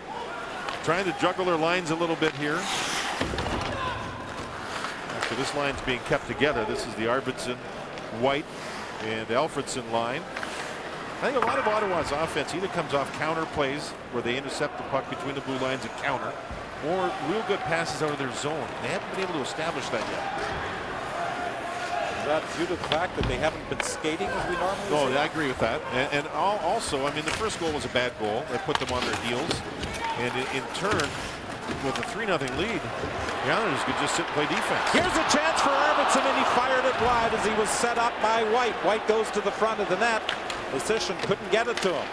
trying to juggle their lines a little bit here. After this line's being kept together, this is the Arvidsson, White, and Alfredson line. I think a lot of Ottawa's offense either comes off counter plays where they intercept the puck between the blue lines and counter, or real good passes out of their zone. They haven't been able to establish that yet. Is that due to the fact that they haven't been skating as we normally see? No, I agree with that. And also, I mean, the first goal was a bad goal. That put them on their heels. And in turn, with a 3-0 lead, the Islanders could just sit and play defense. Here's a chance for Arvidsson, and he fired it wide as he was set up by White. White goes to the front of the net. Sishin couldn't get it to him.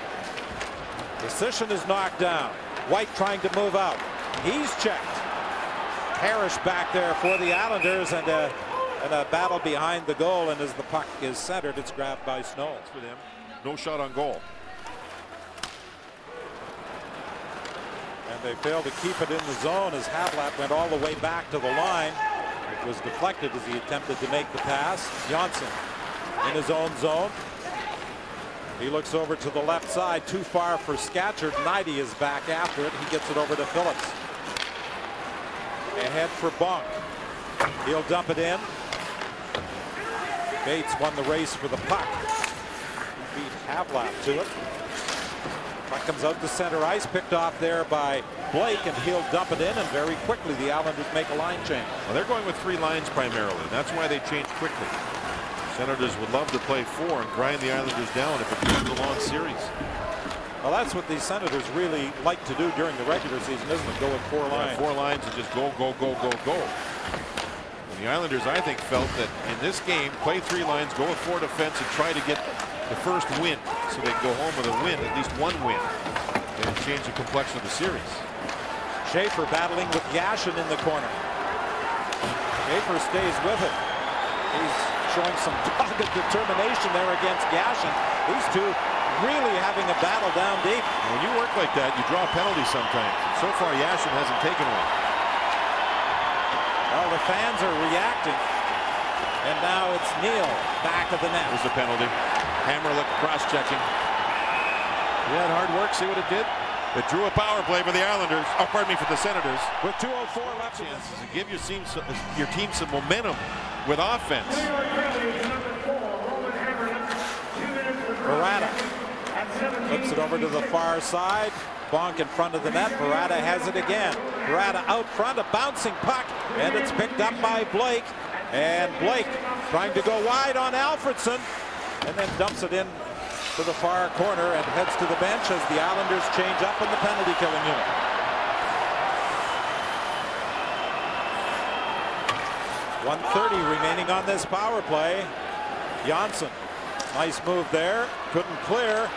Sishin is knocked down. White trying to move out. He's checked. Parrish back there for the Islanders, and a battle behind the goal, and as the puck is centered, it's grabbed by Snow. For them, no shot on goal. And they failed to keep it in the zone as Havlat went all the way back to the line. It was deflected as he attempted to make the pass. Johnson in his own zone. He looks over to the left side, too far for Scatchard. Knighty is back after it. He gets it over to Phillips. Ahead for Bonk. He'll dump it in. Bates won the race for the puck. He beat Havlat to it. Puck comes out to center ice, picked off there by Blake, and he'll dump it in, and very quickly the Islanders make a line change. Well, they're going with 3 lines primarily. That's why they change quickly. Senators would love to play 4 and grind the Islanders down if it becomes a long series. Well, that's what these Senators really like to do during the regular season, isn't it? Go with 4 lines. 4 lines and just go, go, go, go, go. And the Islanders, I think, felt that in this game, play 3 lines, go with 4 defense, and try to get the first win so they can go home with a win, at least 1 win, and change the complexion of the series. Schaefer battling with Yashin in the corner. Schaefer stays with it. He's showing some dogged determination there against Yashin. These two really having a battle down deep. When you work like that, you draw penalties sometimes. So far, Yashin hasn't taken one. Well, the fans are reacting. And now it's Neal back of the net. There's the penalty. Hammerlick cross-checking. He had hard work. See what it did? It drew a power play for the Islanders. Oh, pardon me, for the Senators. With 2:04 left, chances to give your team some momentum with offense. Barada flips it over to the far side. Bonk in front of the net. Barada has it again. Barada out front, a bouncing puck, and it's picked up by Blake. And Blake trying to go wide on Alfredson, and then dumps it in to the far corner and heads to the bench as the Islanders change up in the penalty killing unit. .130 remaining on this power play. Janssen, nice move there, couldn't clear.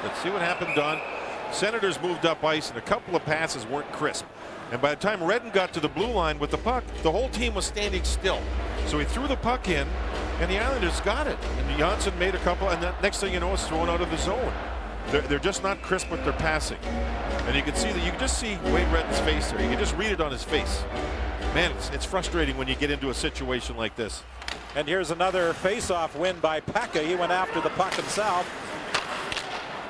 Let's see what happened, Don. Senators moved up ice, and a couple of passes weren't crisp. And by the time Redden got to the blue line with the puck, the whole team was standing still. So he threw the puck in, and the Islanders got it. And Janssen made a couple, and then next thing you know, it's thrown out of the zone. They're just not crisp with their passing. And you can see that, you can just see Wade Redden's face there. You can just read it on his face. Man, it's frustrating when you get into a situation like this. And here's another face-off win by Pekka. He went after the puck himself.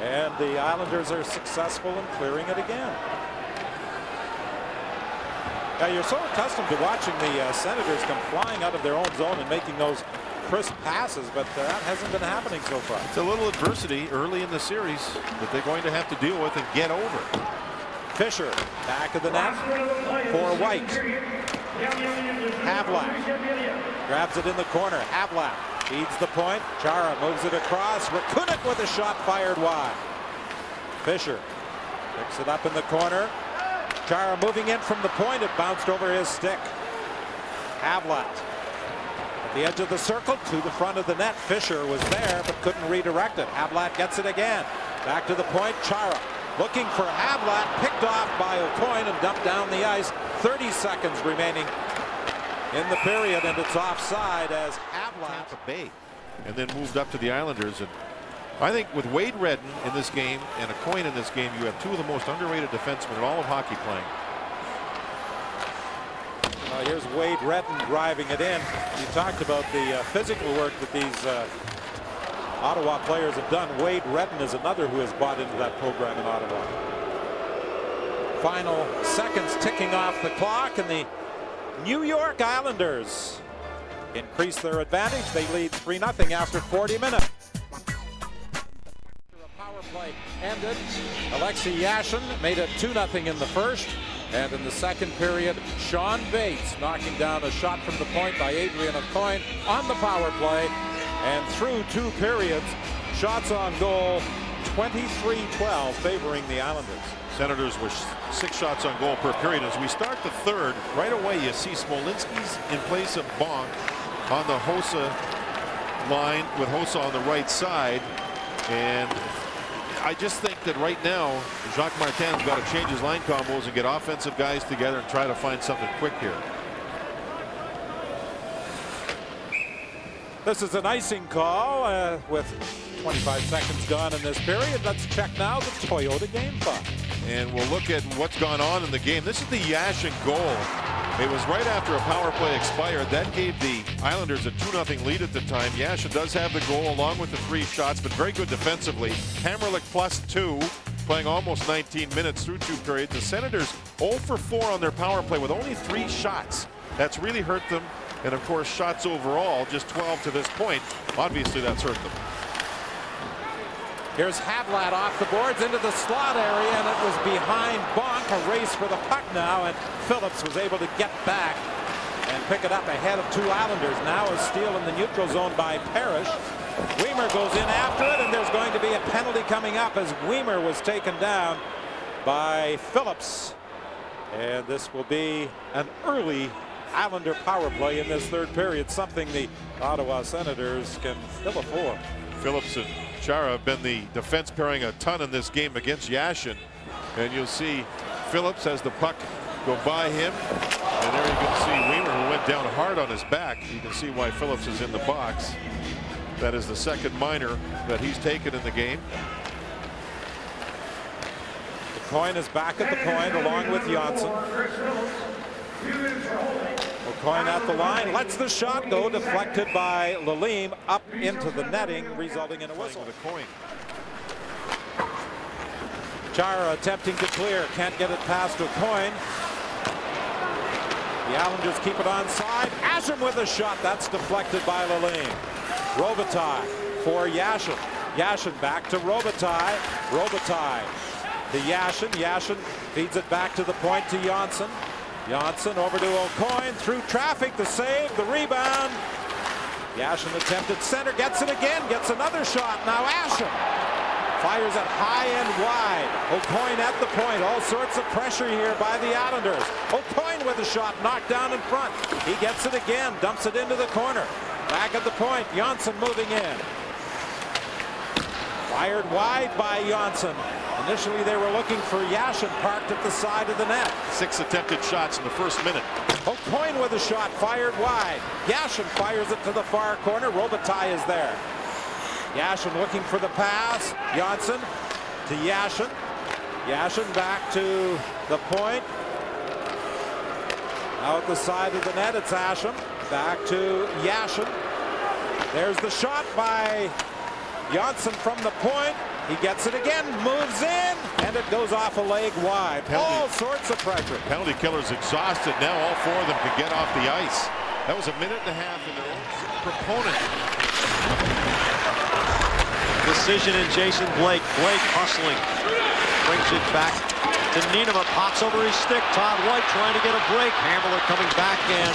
And the Islanders are successful in clearing it again. Now, you're so accustomed to watching the Senators come flying out of their own zone and making those crisp passes, but that hasn't been happening so far. It's a little adversity early in the series that they're going to have to deal with and get over. Fisher, back of the net for White. Havlat grabs it in the corner. Havlat feeds the point. Chara moves it across. Rakunik with a shot fired wide. Fisher picks it up in the corner. Chara moving in from the point. It bounced over his stick. Havlat at the edge of the circle to the front of the net. Fisher was there but couldn't redirect it. Havlat gets it again. Back to the point. Chara looking for Havlat, picked off by O'Coin and dumped down the ice. 30 seconds remaining in the period, and it's offside as Havlat. Tampa Bay, and then moved up to the Islanders. And I think with Wade Redden in this game and O'Coin in this game, you have 2 of the most underrated defensemen in all of hockey playing. Here's Wade Redden driving it in. You talked about the physical work that these Ottawa players have done. Wade Redden is another who has bought into that program in Ottawa. Final seconds ticking off the clock, and the New York Islanders increase their advantage. They lead 3-0 after 40 minutes. A power play ended. Alexei Yashin made it 2-0 in the first. And in the second period, Sean Bates knocking down a shot from the point by Adrian O'Coin on the power play. And through 2 periods, shots on goal 23-12 favoring the Islanders. Senators were 6 shots on goal per period. As we start the third, right away you see Smolinski's in place of Bonk on the Hossa line with Hossa on the right side. And I just think that right now Jacques Martin's got to change his line combos and get offensive guys together and try to find something quick here. This is an icing call with 25 seconds gone in this period. Let's check now the Toyota Game Box. And we'll look at what's gone on in the game. This is the Yashin goal. It was right after a power play expired. That gave the Islanders a 2-0 lead at the time. Yashin does have the goal along with the 3 shots, but very good defensively. Hamrlik +2, playing almost 19 minutes through 2 periods. The Senators 0 for 4 on their power play with only 3 shots. That's really hurt them. And of course, shots overall, just 12 to this point. Obviously, that's hurt them. Here's Havlat off the boards into the slot area, and it was behind Bonk. A race for the puck now, and Phillips was able to get back and pick it up ahead of 2 Islanders. Now a steal in the neutral zone by Parrish. Weimer goes in after it, and there's going to be a penalty coming up as Weimer was taken down by Phillips. And this will be an early Islander power play in this 3rd period, something the Ottawa Senators can ill afford. Phillips and Chara have been the defense pairing a ton in this game against Yashin. And you'll see Phillips has the puck go by him. And there you can see Weimer, who went down hard on his back. You can see why Phillips is in the box. That is the 2nd minor that he's taken in the game. Coyne is back at the point along with Janssen. Coyne at the line, lets the shot go, deflected by Lalim up into the netting, resulting in a whistle. With a Coyne. Chara attempting to clear, can't get it past Coyne. The Islanders keep it onside. Asham with a shot, that's deflected by Lalim. Robitaille for Yashin. Yashin back to Robitaille. Robitaille to Yashin. Yashin feeds it back to the point to Janssen. Janssen over to O'Coin, through traffic, the save, the rebound. Yashin attempted center, gets it again, gets another shot. Now Asham fires it high and wide. O'Coin at the point, all sorts of pressure here by the Islanders. O'Coin with a shot, knocked down in front. He gets it again, dumps it into the corner. Back at the point, Janssen moving in. Fired wide by Janssen. Initially, they were looking for Yashin parked at the side of the net. 6 attempted shots in the first minute. O'Coin with a shot fired wide. Yashin fires it to the far corner. Robitaille is there. Yashin looking for the pass. Janssen to Yashin. Yashin back to the point. Now at the side of the net, it's Asham. Back to Yashin. There's the shot by Janssen from the point. He gets it again, moves in, and it goes off a leg wide. All sorts of pressure. Penalty killer's exhausted. Now all 4 of them can get off the ice. That was a minute and a half in their own proponent. Decision in Jason Blake. Blake hustling. Brings it back to Nienema. Pops over his stick. Todd White trying to get a break. Hamrlik coming back in.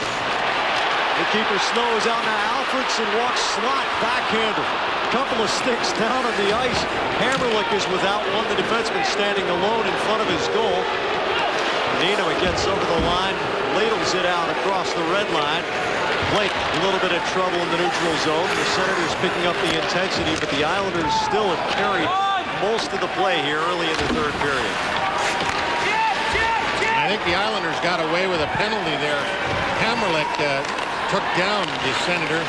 The keeper Snow is out now. Alfredson walks slot backhander. Couple of sticks down on the ice. Hamrlik is without one. The defenseman standing alone in front of his goal. Nienema gets over the line, ladles it out across the red line. Blake a little bit of trouble in the neutral zone. The Senators picking up the intensity, but the Islanders still have carried most of the play here early in the 3rd period. I think the Islanders got away with a penalty there. Hamrlik took down the Senator.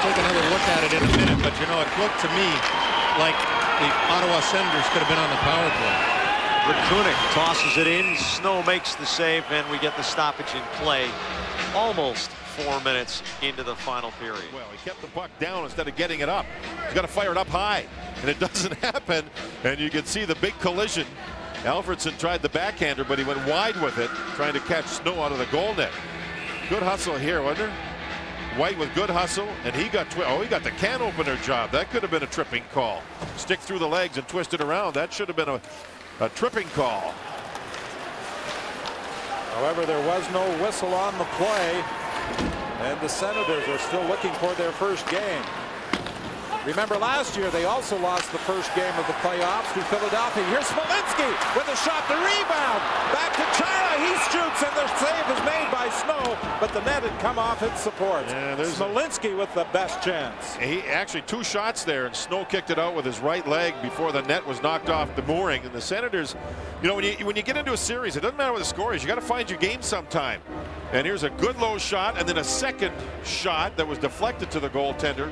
Take another look at it in a minute, but you know, it looked to me like the Ottawa Senators could have been on the power play. Rakunik tosses it in. Snow makes the save, and we get the stoppage in play almost 4 minutes into the final period. Well, he kept the puck down instead of getting it up. He's got to fire it up high, and it doesn't happen. And you can see the big collision. Alfredson tried the backhander, but he went wide with it, trying to catch Snow out of the goal net. Good hustle here, wasn't there? White with good hustle, and he got he got the can opener job. That could have been a tripping call. Stick through the legs and twist it around. That should have been a tripping call. However, there was no whistle on the play, and the Senators are still looking for their first game. Remember last year they also lost the first game of the playoffs to Philadelphia. Here's Smolinski with a shot, the rebound. Back to Chara, he shoots, and the save is made by Snow, but the net had come off its supports. Yeah, Smolinski with the best chance. He actually 2 shots there, and Snow kicked it out with his right leg before the net was knocked off the mooring. And the Senators, you know, when you get into a series, it doesn't matter what the score is. You got to find your game sometime. And here's a good low shot, and then a second shot that was deflected to the goaltender,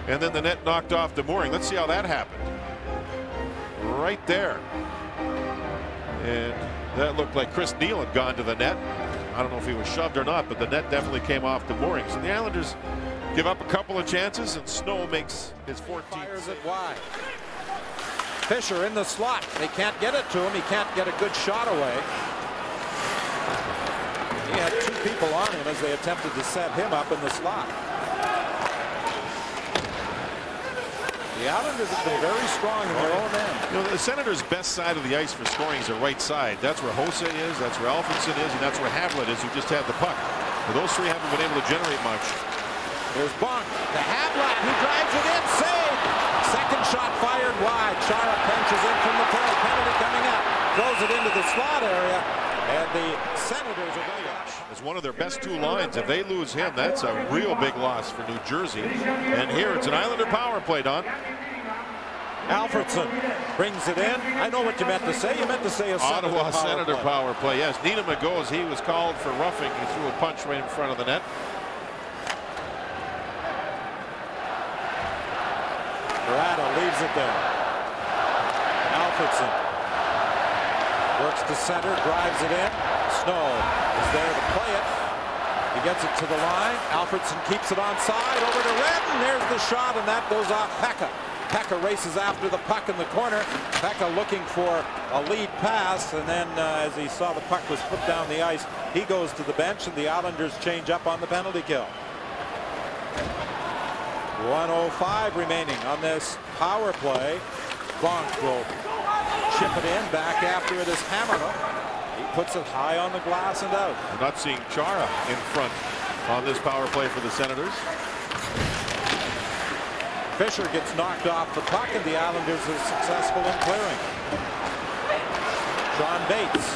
and then the net knocked off the mooring. Let's see how that happened. Right there. And that looked like Chris Neal had gone to the net. I don't know if he was shoved or not, but the net definitely came off the moorings. And the Islanders give up a couple of chances, and Snow makes his 14th. Fires it wide. Fisher in the slot. They can't get it to him. He can't get a good shot away. He had two people on him as they attempted to set him up in the slot. The Islanders have been very strong in their own end. You know, the Senators' best side of the ice for scoring is the right side. That's where Hossa is, that's where Alfredson is, and that's where Havlat is, who just had the puck. But those three haven't been able to generate much. There's Bonk to Havlat, who drives it in, saved. Second shot fired wide. Chara punches in from the tail. Penalty coming up. Throws it into the slot area, and the Senators are going to. It's one of their best two lines. If they lose him, that's a real big loss for New Jersey. And here it's an Islander power play, Don. Alfredson brings it in. I know what you meant to say. You meant to say a Ottawa Senator play. power play. Yes, Niederma goes. He was called for roughing. He threw a punch right in front of the net. Verada leaves it there. Alfredson works to center, drives it in. Snow is there to play it. He gets it to the line. Alfredson keeps it onside over to Redden. There's the shot, and that goes off Pekka. Pekka races after the puck in the corner. Pekka looking for a lead pass, and then as he saw the puck was put down the ice, he goes to the bench, and the Islanders change up on the penalty kill. 1:05 remaining on this power play. Bonk will chip it in. Back after it is Hammerlock. He puts it high on the glass and out. We're not seeing Chara in front on this power play for the Senators. Fisher gets knocked off the puck, and the Islanders are successful in clearing. Sean Bates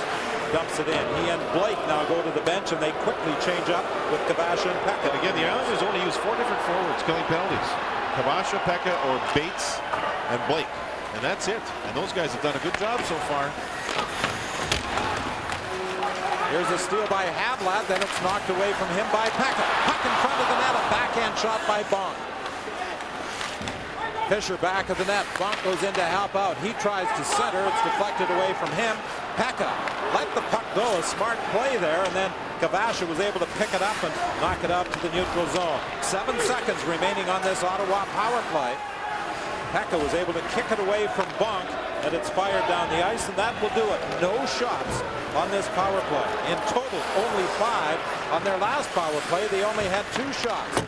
dumps it in. He and Blake now go to the bench, and they quickly change up with Kavasha and Pekka. And again, the Islanders only use 4 different forwards killing penalties. Kavasha, Pekka, or Bates and Blake. And that's it. And those guys have done a good job so far. Here's a steal by Havlat, then it's knocked away from him by Pekka. Puck in front of the net, a backhand shot by Bonk. Fisher back of the net. Bonk goes in to help out. He tries to center. It's deflected away from him. Pekka let the puck go. A smart play there, and then Kavasha was able to pick it up and knock it out to the neutral zone. 7 seconds remaining on this Ottawa power play. Pekka was able to kick it away from Bonk, and it's fired down the ice, and that will do it. No shots on this power play. In total, only 5. On their last power play, they only had 2 shots.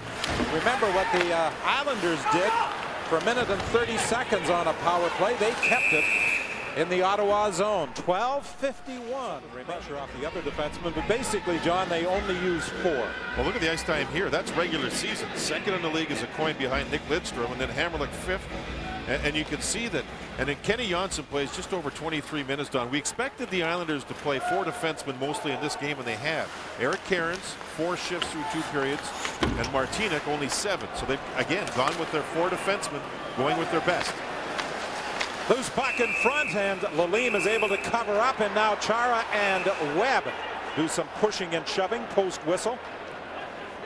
Remember what the Islanders did for 1 minute and 30 seconds on a power play. They kept it in the Ottawa zone. 12:51. Pressure off the other defenseman, but basically, John, they only use 4. Well, look at the ice time here. That's regular season. Second in the league is a coin behind Nick Lidstrom, and then Hammerlick 5th. And you can see that. And then Kenny Johnson plays just over 23 minutes, Don. We expected the Islanders to play 4 defensemen mostly in this game, and they have. Eric Cairns, 4 shifts through 2 periods, and Martinic only 7. So they've, again, gone with their 4 defensemen, going with their best. Loose puck in front, and Lalim is able to cover up, and now Chara and Webb do some pushing and shoving post whistle.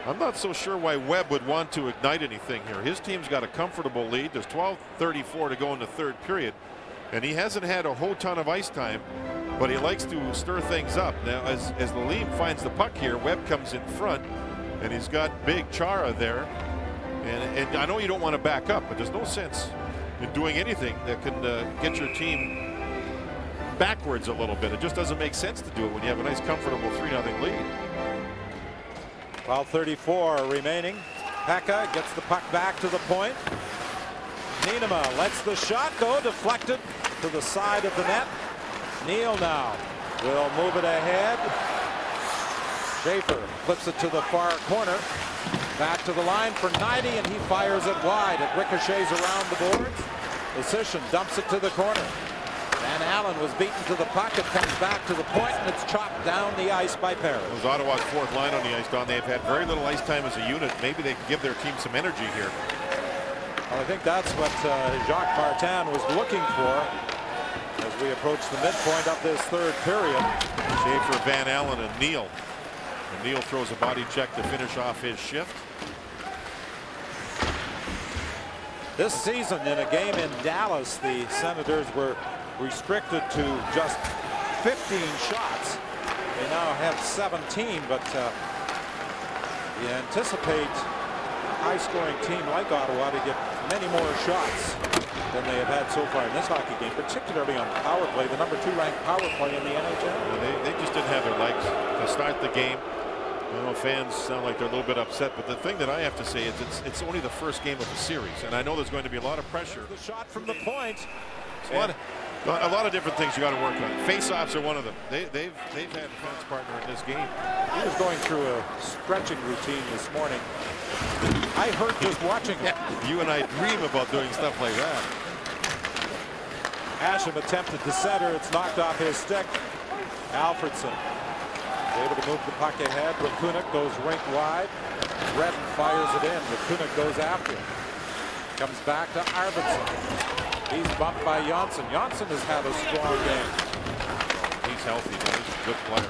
I'm not so sure why Webb would want to ignite anything here. His team's got a comfortable lead. There's 12:34 to go in the 3rd period, and he hasn't had a whole ton of ice time, but he likes to stir things up. Now, as Lalim finds the puck here, Webb comes in front, and he's got big Chara there. And I know you don't want to back up, but there's no sense in doing anything that can get your team backwards a little bit. It just doesn't make sense to do it when you have a nice, comfortable 3-0 lead. 12:34 remaining. Pekka gets the puck back to the point. Niederma lets the shot go, deflected to the side of the net. Neal now will move it ahead. Schaefer flips it to the far corner. Back to the line for 90, and he fires it wide. It ricochets around the boards. Position dumps it to the corner. Van Allen was beaten to the puck. It comes back to the point, and it's chopped down the ice by Paris. It was Ottawa's 4th line on the ice, Don. They've had very little ice time as a unit. Maybe they can give their team some energy here. Well, I think that's what Jacques Martin was looking for as we approach the midpoint of this 3rd period. Schaefer, Van Allen, and Neal. And Neal throws a body check to finish off his shift. This season, in a game in Dallas, the Senators were restricted to just 15 shots They now have 17, but you anticipate a high-scoring team like Ottawa to get many more shots than they have had so far in this hockey game, particularly on power play, the #2 ranked power play in the NHL. They just didn't have their legs to start the game. I know fans sound like they're a little bit upset, but the thing that I have to say is it's only the first game of the series, and I know there's going to be a lot of pressure. The shot from the point. A lot of different things you got to work on. Face-offs are one of them. They've had a defense partner in this game. He was going through a stretching routine this morning. I heard just watching it. You and I dream about doing stuff like that. Yashin attempted to center. It's knocked off his stick. Alfredson able to move the puck ahead. Rakunic goes rink wide. Redden fires it in. Rakunic goes after it. Comes back to Arvidsson. He's bumped by Johnsson. Johnsson has had a strong game. He's healthy. He's a good player.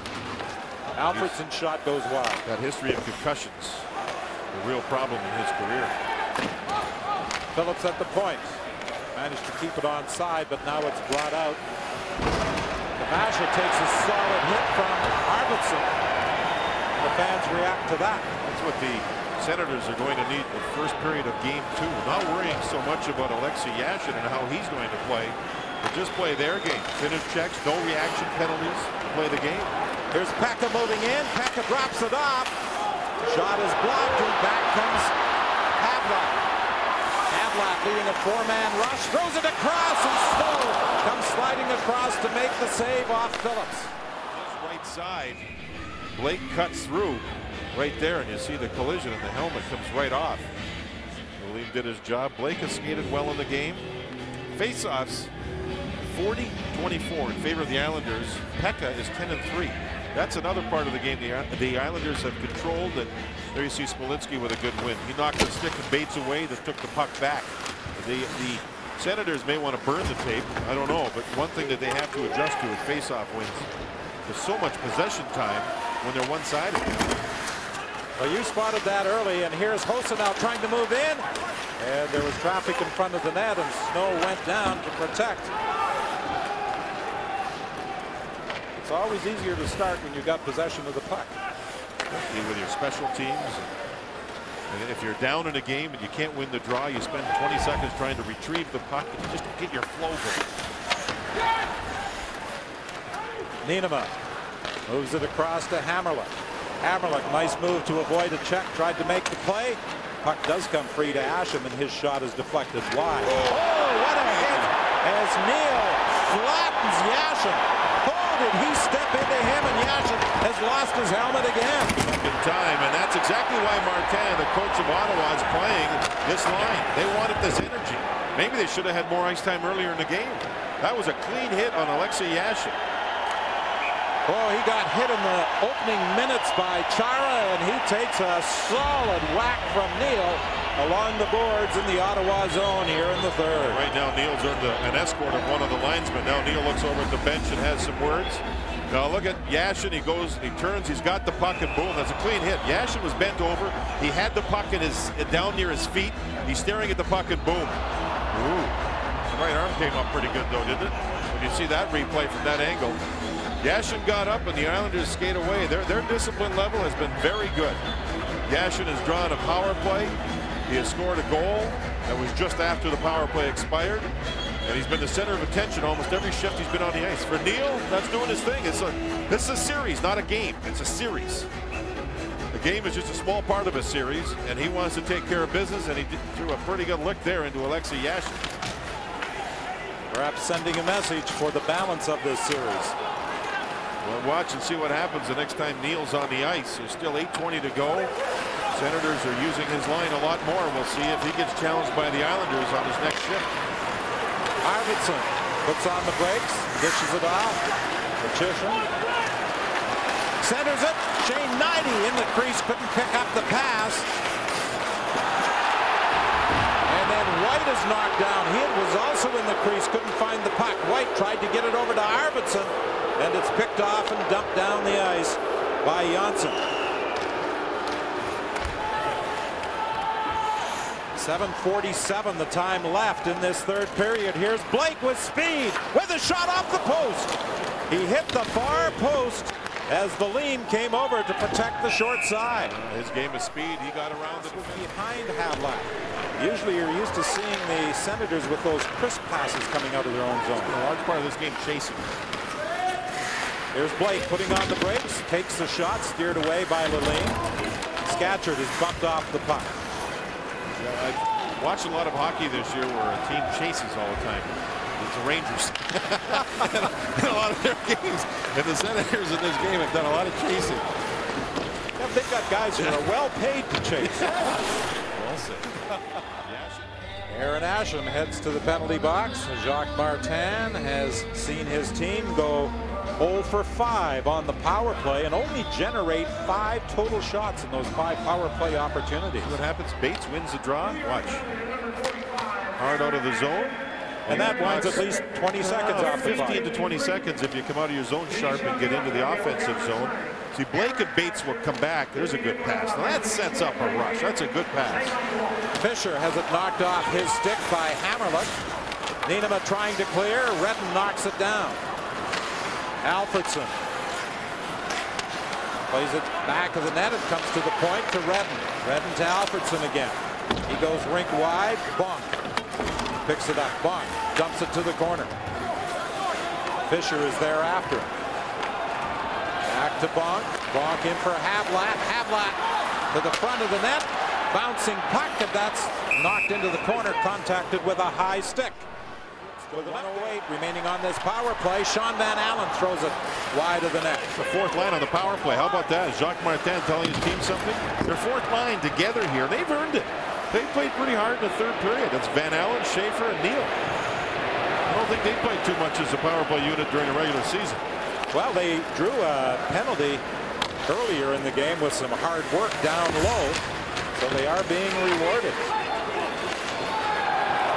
Alfredson's shot goes wide. That history of concussions, a real problem in his career. Phillips at the point. Managed to keep it onside, but now it's brought out. Masha takes a solid hit from Arvidsson. The fans react to that. That's what the Senators are going to need the first period of game 2. Not worrying so much about Alexei Yashin and how he's going to play, but just play their game. Finish checks, no reaction penalties, play the game. Here's Pekka moving in. Pekka drops it off. Shot is blocked, and back comes Havlat. Havlat leading a 4-man rush, throws it across, and Snow comes sliding across to make the save off Phillips. Right side, Blake cuts through right there, and you see the collision, and the helmet comes right off. William did his job. Blake has skated well in the game. Face-offs, 40-24 in favor of the Islanders. Pekka is 10-3. That's another part of the game the Islanders have controlled, and there you see Smolinski with a good win. He knocked the stick of Bates away that took the puck back. The Senators may want to burn the tape. I don't know, but one thing that they have to adjust to is face-off wins. There's so much possession time when they're one-sided. Well, you spotted that early, and here's Hossa now trying to move in. And there was traffic in front of the net, and Snow went down to protect. It's always easier to start when you've got possession of the puck. With your special teams. And if you're down in a game and you can't win the draw, you spend 20 seconds trying to retrieve the puck and just get your flow going. Niinema moves it across to Hammerlick. Hammerlick, nice move to avoid a check, tried to make the play. Puck does come free to Asham, and his shot is deflected wide. Oh, what a hit as Neal flattens Yashin. Oh, did he step into him, and Yashin has lost his helmet again. In time, and that's exactly why Martin, the coach of Ottawa, is playing this line. They wanted this energy. Maybe they should have had more ice time earlier in the game. That was a clean hit on Alexei Yashin. Oh, he got hit in the opening minutes by Chara, and he takes a solid whack from Neal along the boards in the Ottawa zone here in the third. Right now, Neal's earned an escort of one of the linesmen. Now Neal looks over at the bench and has some words. Now look at Yashin. He goes, he turns, he's got the puck, and boom, that's a clean hit. Yashin was bent over. He had the puck down near his feet. He's staring at the puck, and boom. Ooh. The right arm came up pretty good, though, didn't it? When you see that replay from that angle. Yashin got up, and the Islanders skate away. Their discipline level has been very good. Yashin has drawn a power play. He has scored a goal that was just after the power play expired. And he's been the center of attention almost every shift he's been on the ice. For Neal, that's doing his thing. This is a series, not a game. It's a series. The game is just a small part of a series, and he wants to take care of business, and he threw a pretty good lick there into Alexei Yashin. Perhaps sending a message for the balance of this series. We'll watch and see what happens the next time Neal's on the ice. There's still 8:20 to go. Senators are using his line a lot more. We'll see if he gets challenged by the Islanders on his next shift. Arvidsson puts on the brakes, dishes it off. Patricia centers it. Shane Knighty in the crease, couldn't pick up the pass. And then White is knocked down. He was also in the crease, couldn't find the puck. White tried to get it over to Arvidsson, and it's picked off and dumped down the ice by Johnsson. 7:47 the time left in this third period. Here's Blake with speed with a shot off the post. He hit the far post, as the lean came over to protect the short side. His game of speed, he got around the behind Havlat. Usually you're used to seeing the Senators with those crisp passes coming out of their own zone. A large part of this game chasing. There's Blake putting on the brakes, takes the shot, steered away by Lalime. Scatchard is bumped off the puck. Yeah, I've watched a lot of hockey this year where a team chases all the time. It's the Rangers in a lot of their games, and the Senators in this game have done a lot of chasing. Yeah, they've got guys who are well paid to chase. Well said. Aaron Asham heads to the penalty box. Jacques Martin has seen his team go 0 for 5 on the power play and only generate 5 total shots in those 5 power play opportunities. What happens? Bates wins the draw. Watch. Hard out of the zone. And that winds at least 20 seconds off the 15 to 20 seconds if you come out of your zone sharp and get into the offensive zone. See, Blake and Bates will come back. There's a good pass. Now that sets up a rush. That's a good pass. Fisher has it knocked off his stick by Hammerlick. Nienema trying to clear. Redden knocks it down. Alfredson plays it back of the net. It comes to the point to Redden. Redden to Alfredson again. He goes rink wide. Bonk. Picks it up. Bonk dumps it to the corner. Fisher is there after him. Back to Bonk. Bonk in for Havlat. Havlat to the front of the net. Bouncing puck, and that's knocked into the corner, contacted with a high stick. With 1:08 remaining on this power play, Sean Van Allen throws it wide of the net. The fourth line on the power play. How about that? Is Jacques Martin telling his team something? Their fourth line together here. They've earned it. They played pretty hard in the third period. That's Van Allen, Schaefer, and Neal. I don't think they played too much as a power play unit during the regular season. Well, they drew a penalty earlier in the game with some hard work down low, so they are being rewarded.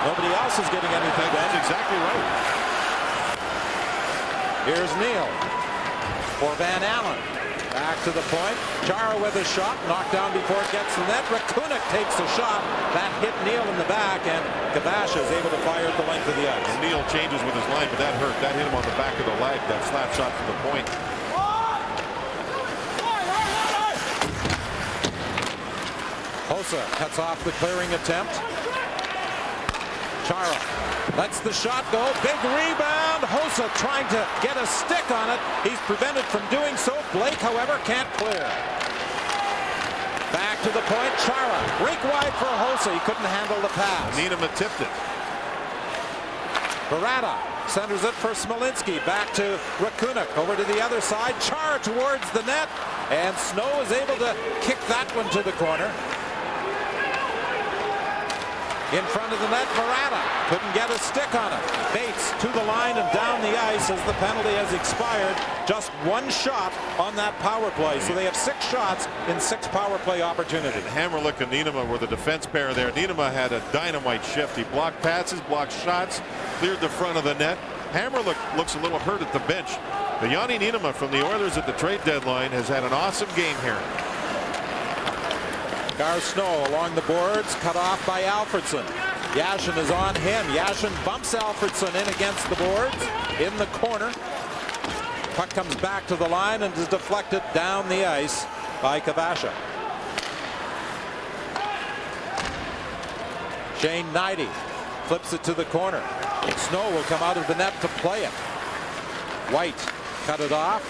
Nobody else is getting anything done. That's exactly right. Here's Neal for Van Allen. Back to the point. Chara with a shot. Knocked down before it gets to the net. Rakunik takes the shot. That hit Neal in the back, and Kavasha is able to fire at the length of the ice. And Neal changes with his line, but that hurt. That hit him on the back of the leg. That slap shot from the point. Hossa cuts off the clearing attempt. Chara lets the shot go. Big rebound. Hossa trying to get a stick on it. He's prevented from doing so. Blake, however, can't clear. Back to the point. Chara. Rink wide for Hossa. He couldn't handle the pass. Nienema tipped it. Barada centers it for Smolinski. Back to Rakunik. Over to the other side. Chara towards the net. And Snow is able to kick that one to the corner. In front of the net, Barada couldn't get a stick on it. Bates to the line and down the ice as the penalty has expired. Just one shot on that power play. So they have 6 shots in 6 power play opportunities. And Hammerlick and Nienema were the defense pair there. Nienema had a dynamite shift. He blocked passes, blocked shots, cleared the front of the net. Hammerlick looks a little hurt at the bench. But Yanni Nienema from the Oilers at the trade deadline has had an awesome game here. Garth Snow along the boards, cut off by Alfredson. Yashin is on him. Yashin bumps Alfredson in against the boards in the corner. Puck comes back to the line and is deflected down the ice by Kavasha. Shane Knighty flips it to the corner. Snow will come out of the net to play it. White cut it off.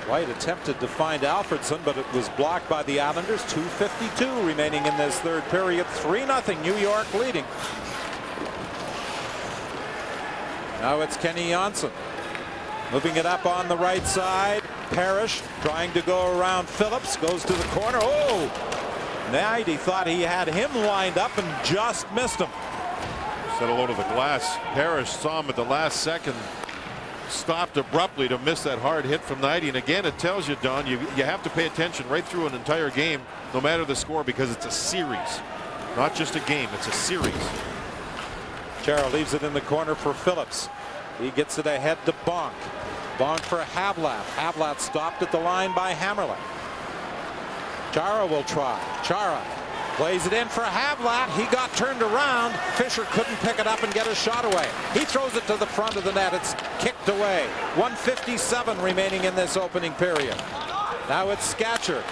White attempted to find Alfredson, but it was blocked by the Islanders. 2:52 remaining in this third period. 3-0 New York leading. Now it's Kenny Jonsson. Moving it up on the right side. Parrish trying to go around Phillips. Goes to the corner. Oh! Knight, he thought he had him lined up and just missed him. Set a load of the glass. Parrish saw him at the last second. Stopped abruptly to miss that hard hit from Knighty. And again, it tells you, Don, you have to pay attention right through an entire game, no matter the score, because it's a series. Not just a game, it's a series. Chara leaves it in the corner for Phillips. He gets it ahead to Bonk. Bonk for Havlat. Havlat stopped at the line by Hammerlick. Chara will try. Chara Plays it in for Havlat. He got turned around. Fisher couldn't pick it up and get a shot away. He throws it to the front of the net. It's kicked away. 1:57 remaining in this opening period. Now it's Scatchard.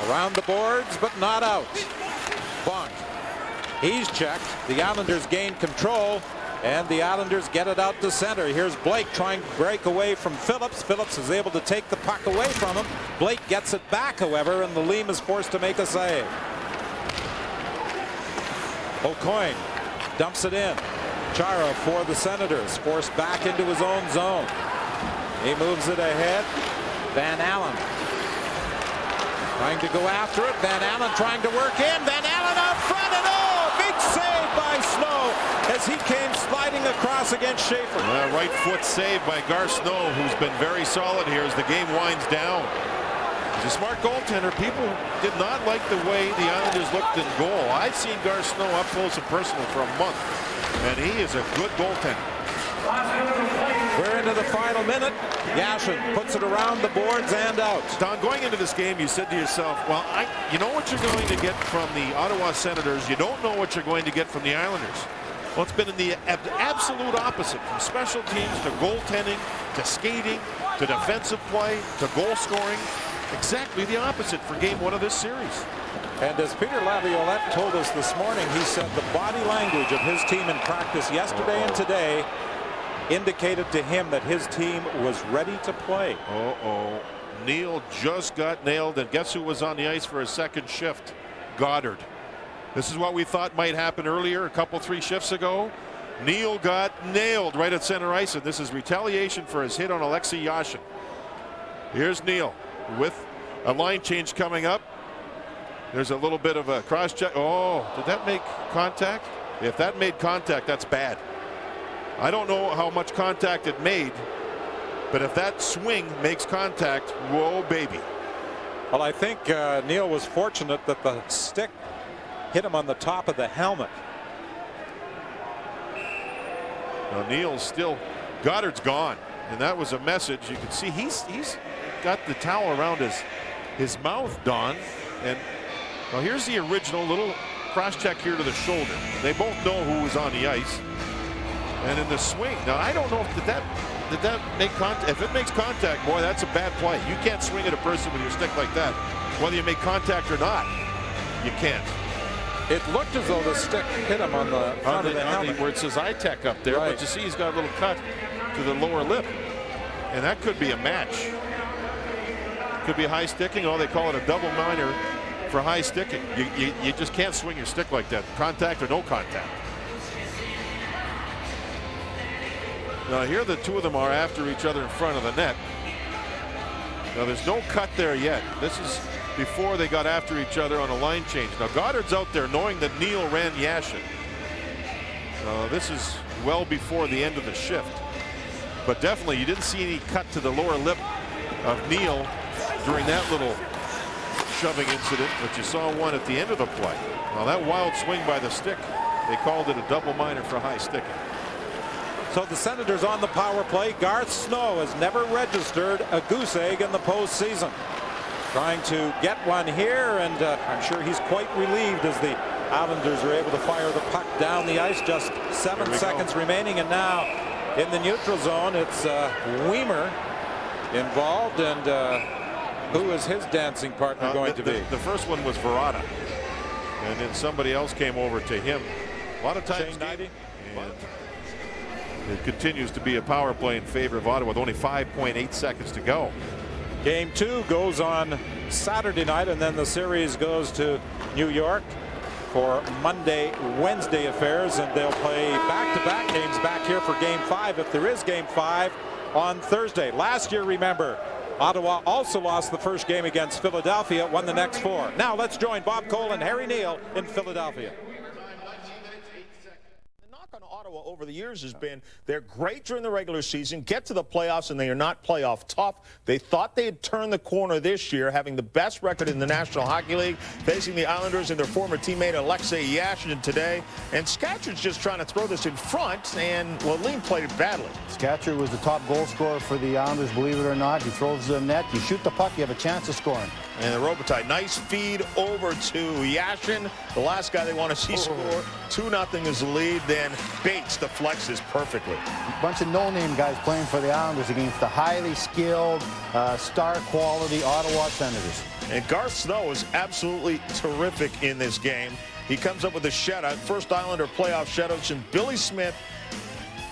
Around the boards, but not out. Bonk. He's checked. The Islanders gain control, and the Islanders get it out to center. Here's Blake trying to break away from Phillips. Phillips is able to take the puck away from him. Blake gets it back, however, and Lalime is forced to make a save. O'Coin dumps it in. Chara for the Senators, forced back into his own zone. He moves it ahead. Van Allen trying to go after it. Van Allen trying to work in. Van Allen out front, and big save by Snow as he came sliding across against Schaefer. Right foot save by Garth Snow, who's been very solid here as the game winds down. He's a smart goaltender. People did not like the way the Islanders looked in goal. I've seen Garth Snow up close and personal for a month, and he is a good goaltender. We're into the final minute. Yashin puts it around the boards and out. Don, going into this game, you said to yourself, well, you know what you're going to get from the Ottawa Senators. You don't know what you're going to get from the Islanders. Well, it's been in the absolute opposite, from special teams to goaltending to skating to defensive play to goal scoring. Exactly the opposite for game one of this series. And as Peter Laviolette told us this morning, he said the body language of his team in practice yesterday and today indicated to him that his team was ready to play. Neal just got nailed, and guess who was on the ice for his second shift? Goddard. This is what we thought might happen earlier, three shifts ago. Neal got nailed right at center ice, and this is retaliation for his hit on Alexei Yashin. Here's Neal with a line change coming up. There's a little bit of a cross check. Did that make contact? If that made contact, that's bad. I don't know how much contact it made, but if that swing makes contact, whoa, baby. Well, I think Neal was fortunate that the stick hit him on the top of the helmet. Now Neal's still, Goddard's gone, and that was a message. You can see he's got the towel around his mouth, Don, and well, here's the original little cross check here to the shoulder. They both know who was on the ice. And in the swing, now I don't know if did that make contact. If it makes contact, boy, that's a bad play. You can't swing at a person with your stick like that, whether you make contact or not. You can't. It looked as though the stick hit him on the front of the helmet, where it says I-Tech up there, but you see he's got a little cut to the lower lip, and that could be a match. Could be high sticking. They call it a double minor for high sticking. You just can't swing your stick like that, contact or no contact. Now here the two of them are after each other in front of the net. Now there's no cut there yet. This is before they got after each other on a line change. Now Goddard's out there knowing that Neal ran Yashin. This is well before the end of the shift. But definitely you didn't see any cut to the lower lip of Neal during that little shoving incident, but you saw one at the end of the play. Now that wild swing by the stick, they called it a double minor for high sticking. So the Senators on the power play. Garth Snow has never registered a goose egg in the postseason. Trying to get one here, and I'm sure he's quite relieved as the Islanders are able to fire the puck down the ice. Just 7 seconds remaining, and now in the neutral zone, it's Weimer involved, and who is his dancing partner going to be? The first one was Verada, and then somebody else came over to him. A lot of times, it continues to be a power play in favor of Ottawa with only 5.8 seconds to go. Game 2 goes on Saturday night, and then the series goes to New York for Monday, Wednesday affairs, and they'll play back-to-back games back here for Game 5 if there is Game 5 on Thursday. Last year, remember, Ottawa also lost the first game against Philadelphia, won the next 4. Now let's join Bob Cole and Harry Neal in Philadelphia. The knock on Ottawa Ottawa over the years has been they're great during the regular season, get to the playoffs, and they are not playoff tough. They thought they had turned the corner this year, having the best record in the National Hockey League, facing the Islanders and their former teammate Alexei Yashin today. And Scatchard's just trying to throw this in front, and Lalime played it badly. Scatchard was the top goal scorer for the Islanders, believe it or not. He throws the net, you shoot the puck, you have a chance of scoring. And the Robitaille, nice feed over to Yashin, the last guy they want to see score. 2-0 is the lead. Then Bates deflects this perfectly. A bunch of no-name guys playing for the Islanders against the highly skilled, star-quality Ottawa Senators. And Garth Snow is absolutely terrific in this game. He comes up with a shutout, first Islander playoff shutout since Billy Smith.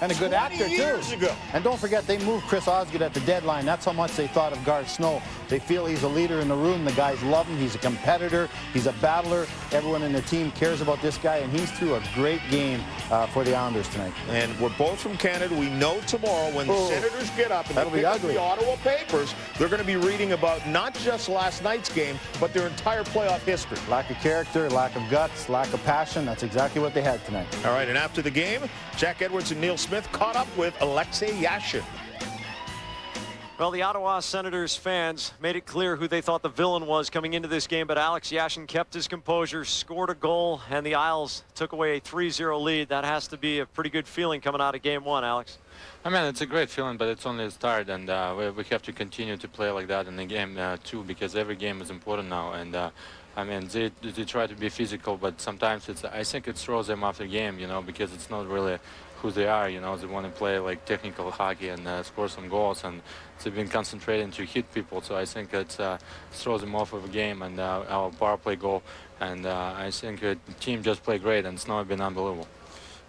And a good actor, too. Ago. And don't forget, they moved Chris Osgood at the deadline. That's how much they thought of Garth Snow. They feel he's a leader in the room. The guys love him. He's a competitor. He's a battler. Everyone in the team cares about this guy, and he's threw a great game for the Islanders tonight. And we're both from Canada. We know tomorrow when the Senators get up and they pick up the Ottawa papers, they're going to be reading about not just last night's game, but their entire playoff history. Lack of character, lack of guts, lack of passion. That's exactly what they had tonight. All right, and after the game, Jack Edwards and Neil Smith caught up with Alexei Yashin. Well, the Ottawa Senators fans made it clear who they thought the villain was coming into this game, but Alex Yashin kept his composure, scored a goal, and the Isles took away a 3-0 lead. That has to be a pretty good feeling coming out of game one, Alex. I mean, it's a great feeling, but it's only a start, and we have to continue to play like that in the game too, because every game is important now. And I mean, they try to be physical, but sometimes I think it throws them off the game, you know, because it's not really who they are, you know. They want to play like technical hockey and score some goals, and they've been concentrating to hit people, so I think it throws them off of the game and our power play goal, and I think the team just played great, and Snow has been unbelievable.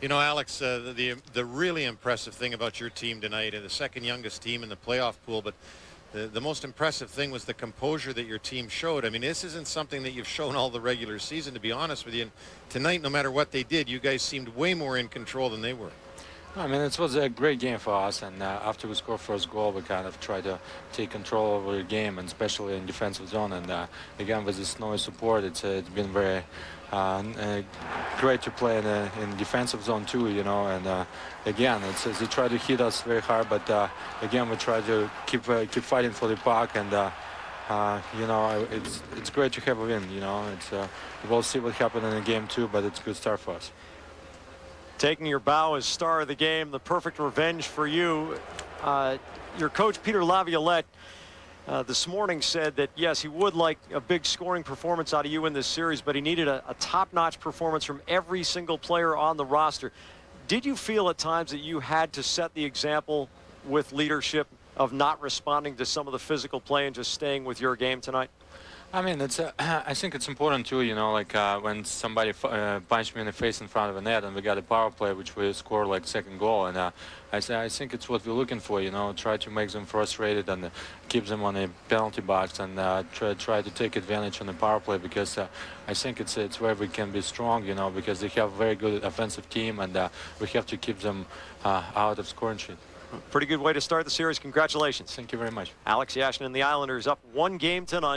You know, Alex, the really impressive thing about your team tonight, and the second youngest team in the playoff pool, but the most impressive thing was the composure that your team showed. I mean, this isn't something that you've shown all the regular season, to be honest with you. And tonight, no matter what they did, you guys seemed way more in control than they were. I mean, it was a great game for us, and after we scored first goal, we kind of tried to take control over the game, and especially in defensive zone. And again, with the Snowy support, it's been very great to play in defensive zone too, you know. And again, they try to hit us very hard, but again, we try to keep fighting for the puck, and you know, it's great to have a win. You know, we'll see what happened in the game too, but it's a good start for us. Taking your bow as star of the game, the perfect revenge for you. Your coach, Peter Laviolette, this morning said that, yes, he would like a big scoring performance out of you in this series, but he needed a top-notch performance from every single player on the roster. Did you feel at times that you had to set the example with leadership of not responding to some of the physical play and just staying with your game tonight? I mean, I think it's important too, you know, like when somebody punched me in the face in front of a net and we got a power play, which we scored like second goal. And I think it's what we're looking for, you know, try to make them frustrated and keep them on a penalty box, and try to take advantage on the power play, because I think it's where we can be strong, you know, because they have a very good offensive team, and we have to keep them out of scoring sheet. Pretty good way to start the series. Congratulations. Thank you very much. Alex Yashin and the Islanders up 1-0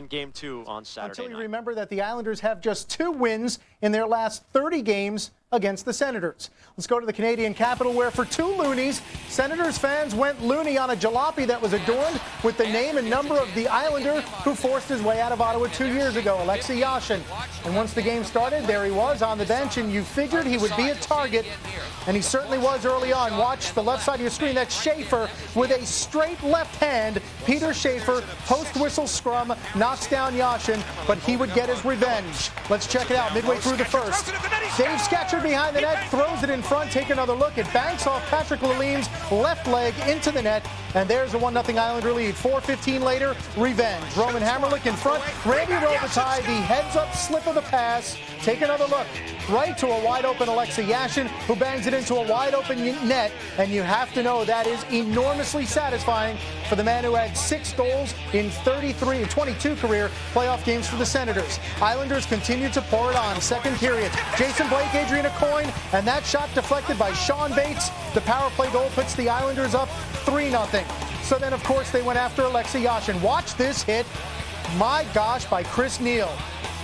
game 2 on Saturday Until you night. remember that the Islanders have just 2 wins in their last 30 games against the Senators. Let's go to the Canadian capital, where for 2 loonies, Senators fans went loony on a jalopy that was adorned with the name and number of the Islander who forced his way out of Ottawa 2 years ago, Alexei Yashin. And once the game started, there he was on the bench, and you figured he would be a target, and he certainly was early on. Watch the left side of your screen. That's Schaefer with a straight left hand. Peter Schaefer, post-whistle scrum, knocks down Yashin, but he would get his revenge. Let's check it out midway through the first. Dave Scatchard behind the net, throws it in front. Take another look. It banks off Patrick Lalime's left leg into the net, and there's a 1-0 Islander lead. 4:15 later, revenge. Roman Hamrlik in front. Randy Robitaille, the heads-up slip of the pass. Take another look. Right to a wide-open Alexei Yashin, who bangs it into a wide-open net, and you have to know that is enormously satisfying for the man who had 6 goals in 22 career playoff games for the Senators. Islanders continue to pour it on. Second period. Jason Blake, Adrian Aucoin, and that shot deflected by Sean Bates. The power play goal puts the Islanders up 3-0. So then, of course, they went after Alexei Yashin. Watch this hit, my gosh, by Chris Neal.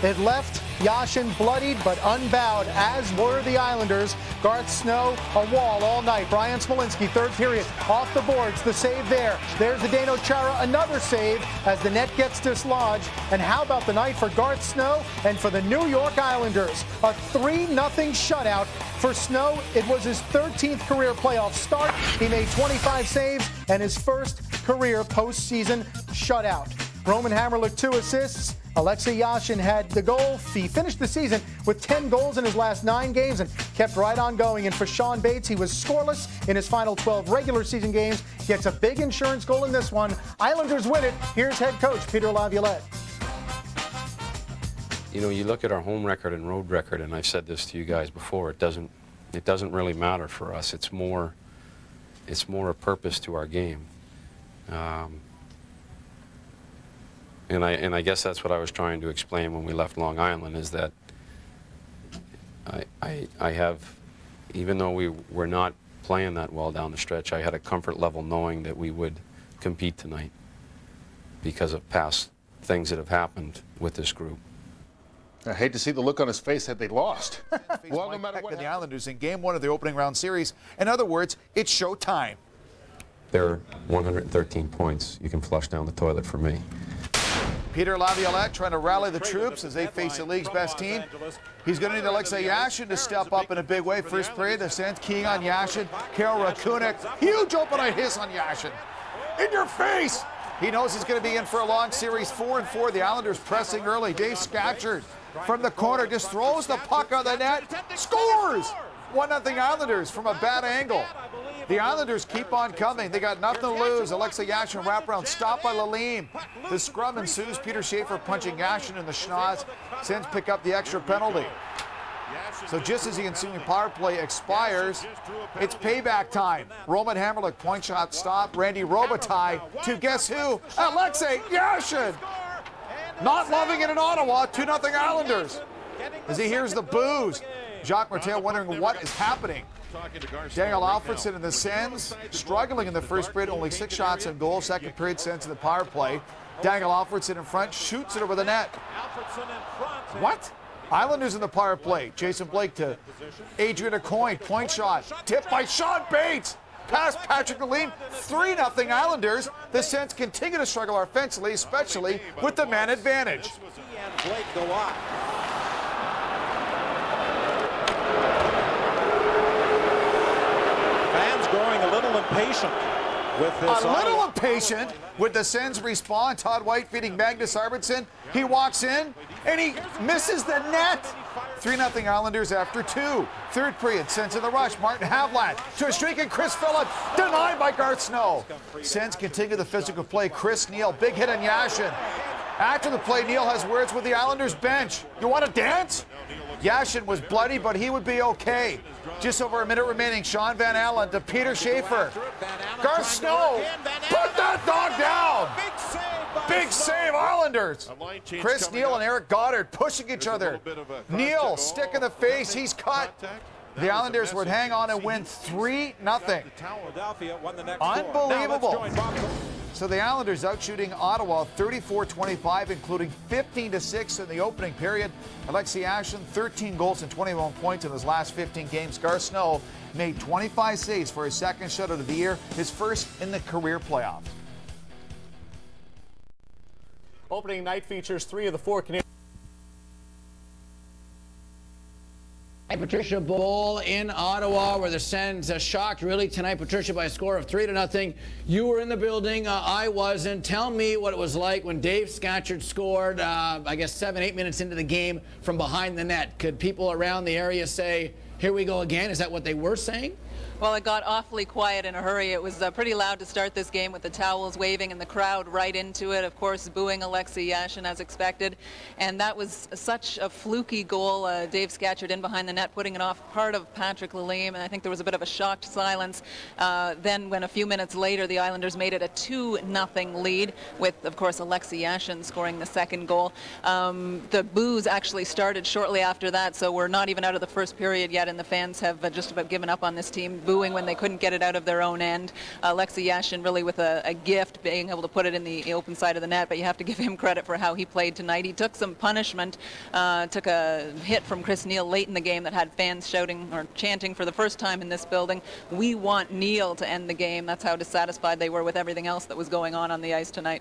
It left Yashin bloodied but unbowed, as were the Islanders. Garth Snow, a wall all night. Brian Smolinski, third period, off the boards, the save there. There's Zdeno Chara, another save as the net gets dislodged. And how about the night for Garth Snow and for the New York Islanders? A 3-0 shutout for Snow. It was his 13th career playoff start. He made 25 saves and his first career postseason shutout. Roman Hamrlik, 2 assists. Alexei Yashin had the goal. He finished the season with 10 goals in his last 9 games and kept right on going. And for Sean Bates, he was scoreless in his final 12 regular season games. Gets a big insurance goal in this one. Islanders win it. Here's head coach Peter Laviolette. You know, you look at our home record and road record, and I've said this to you guys before, it doesn't really matter for us. It's more a purpose to our game. And I guess that's what I was trying to explain when we left Long Island, is that I have, even though we were not playing that well down the stretch, I had a comfort level knowing that we would compete tonight because of past things that have happened with this group. I hate to see the look on his face had they lost. Well, no matter what, the Islanders in Game 1 of the opening round series. In other words, it's show time. There are 113 points. You can flush down the toilet for me. Peter Laviolette trying to rally the troops as they face the league's best team. He's going to need Alexei Yashin to step up in a big way. First period, the Sens keying on Yashin. Karel Rakunek, huge open eye hiss on Yashin. In your face! He knows he's going to be in for a long series. 4-4. The Islanders pressing early. Dave Scatchard from the corner just throws the puck on the net. Scores! 1-0 Islanders from a bad angle. The Islanders keep on coming. They got nothing to lose. Alexei Yashin wraparound stopped by Lalime. The scrum ensues. Peter Schaefer punching Yashin in the schnoz. Sens pick up the extra penalty. So just as the ensuing power play expires, it's payback time. Roman Hamrlik point shot stop. Randy Robitaille to guess who? Alexei Yashin! Not loving it in Ottawa. 2-0 Islanders. As he hears the boos, Jacques Martel wondering what is happening. Daniel Alfredson and the Sens struggling in the first period, only 6 shots and goal. Second period, Sens in the power play. Daniel Alfredson in front, shoots it over the net. What? Islanders in the power play. Jason Blake to Adrian Aucoin, point shot. Tipped by Sean Bates. Past Patrick Lalime, 3-0 Islanders. The Sens continue to struggle offensively, especially with the man advantage. Blake go on. Fans growing a little impatient with this. A little impatient with the Sens respawn. Todd White feeding Magnus Arvidsson. He walks in and he misses the net. 3-0 Islanders after 2. Third period, Sens in the rush. Martin Havlat to a streak and Chris Phillips denied by Garth Snow. Sens continue the physical play. Chris Neal, big hit on Yashin. After the play, Neal has words with the Islanders bench. You want to dance? Yashin was bloody, but he would be okay. Just over a minute remaining. Sean Van Allen to Peter Schaefer. Garth Snow, put that dog down. Big save, Islanders. Chris Neal and Eric Goddard pushing each other. Neal, stick in the face, he's cut. The Islanders would hang on and win 3-0. Unbelievable. So the Islanders out shooting Ottawa 34-25, including 15-6 in the opening period. Alexei Yashin, 13 goals and 21 points in his last 15 games. Garth Snow made 25 saves for his second shutout of the year, his first in the career playoffs. Opening night features 3 of the 4 Canadian. Patricia Bowl in Ottawa, where the Sens shocked really tonight, Patricia, by a score of 3-0. You were in the building. I wasn't. Tell me what it was like when Dave Scatchard scored, I guess 7-8 minutes into the game from behind the net. Could people around the area say, here we go again? Is that what they were saying? Well, it got awfully quiet in a hurry. It was pretty loud to start this game with the towels waving and the crowd right into it, of course, booing Alexei Yashin as expected. And that was such a fluky goal. Dave Scatchard in behind the net, putting it off part of Patrick Lalime, and I think there was a bit of a shocked silence. Then when a few minutes later the Islanders made it a 2-0 lead with, of course, Alexei Yashin scoring the second goal. The boos actually started shortly after that, so we're not even out of the first period yet, and the fans have just about given up on this team. booing when they couldn't get it out of their own end. Alexei Yashin really with a gift, being able to put it in the open side of the net, but you have to give him credit for how he played tonight. He took some punishment, took a hit from Chris Neal late in the game that had fans shouting or chanting for the first time in this building, "We want Neal to end the game." That's how dissatisfied they were with everything else that was going on the ice tonight.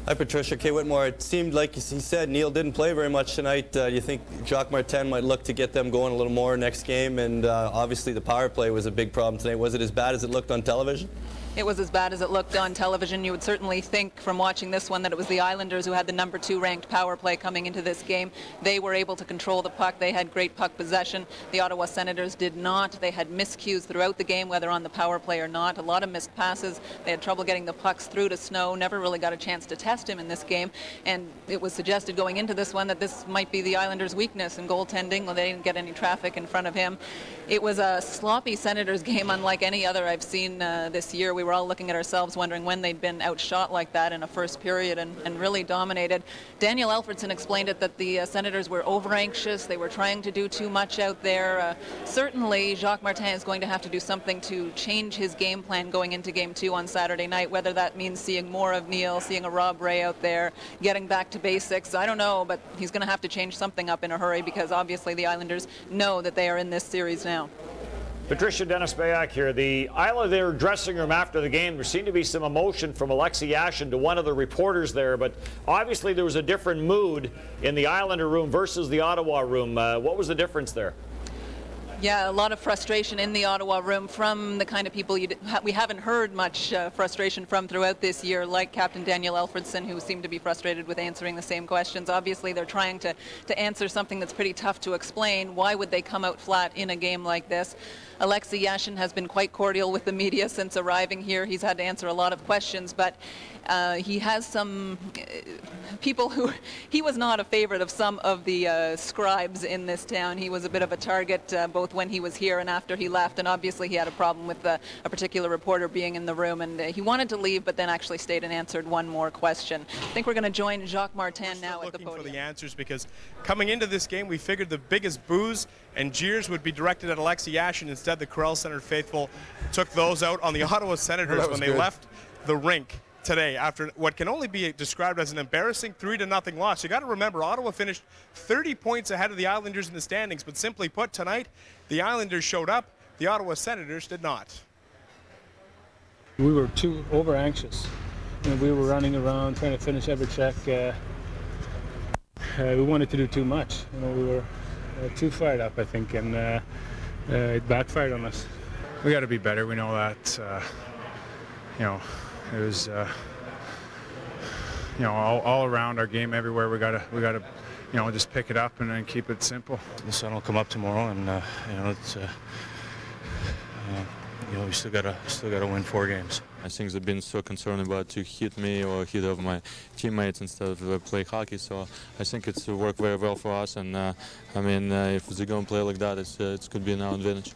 Hi, Patricia. Kay Whitmore. It seemed like he said Neal didn't play very much tonight. You think Jacques Martin might look to get them going a little more next game? And obviously the power play was a big problem tonight. Was it as bad as it looked on television? It was as bad as it looked on television. You would certainly think from watching this one that it was the Islanders who had the number 2 ranked power play coming into this game. They were able to control the puck. They had great puck possession. The Ottawa Senators did not. They had miscues throughout the game, whether on the power play or not. A lot of missed passes. They had trouble getting the pucks through to Snow. Never really got a chance to test him in this game. And it was suggested going into this one that this might be the Islanders' weakness in goaltending. Well, they didn't get any traffic in front of him. It was a sloppy Senators game unlike any other I've seen this year. We were all looking at ourselves wondering when they'd been outshot like that in a first period and really dominated. Daniel Alfredson explained it that the Senators were over-anxious. They were trying to do too much out there. Certainly, Jacques Martin is going to have to do something to change his game plan going into Game 2 on Saturday night, whether that means seeing more of Neal, seeing a Rob Ray out there, getting back to basics. I don't know, but he's going to have to change something up in a hurry because obviously the Islanders know that they are in this series now. Patricia, Dennis Bayak here. The Islander dressing room after the game, there seemed to be some emotion from Alexei Yashin to one of the reporters there, but obviously there was a different mood in the Islander room versus the Ottawa room. What was the difference there? Yeah, a lot of frustration in the Ottawa room from the kind of people we haven't heard much frustration from throughout this year, like Captain Daniel Alfredson, who seemed to be frustrated with answering the same questions. Obviously, they're trying to answer something that's pretty tough to explain. Why would they come out flat in a game like this? Alexei Yashin has been quite cordial with the media since arriving here. He's had to answer a lot of questions, but he has some people who he was not a favorite of some of the scribes in this town. He was a bit of a target both when he was here and after he left, and obviously he had a problem with a particular reporter being in the room, and he wanted to leave but then actually stayed and answered one more question. I think we're going to join Jacques Martin now at the podium. For the answers, because coming into this game we figured the biggest boos and jeers would be directed at Alexei Yashin. Instead, the Corral Center faithful took those out on the Ottawa Senators when they left the rink today after what can only be described as an embarrassing 3-0 loss. You got to remember, Ottawa finished 30 points ahead of the Islanders in the standings, but simply put, tonight the Islanders showed up, the Ottawa Senators did not. We were too over anxious. We were running around trying to finish every check. We wanted to do too much. We were too fired up, I think, and it backfired on us. We got to be better. We know that. It was, all around our game, everywhere. We gotta, just pick it up and then keep it simple. The sun will come up tomorrow, and it's, we still gotta win 4 games. I think they've been so concerned about to hit me or hit of my teammates instead of play hockey. So I think it's worked very well for us. And if they're going to play like that, it could be an advantage.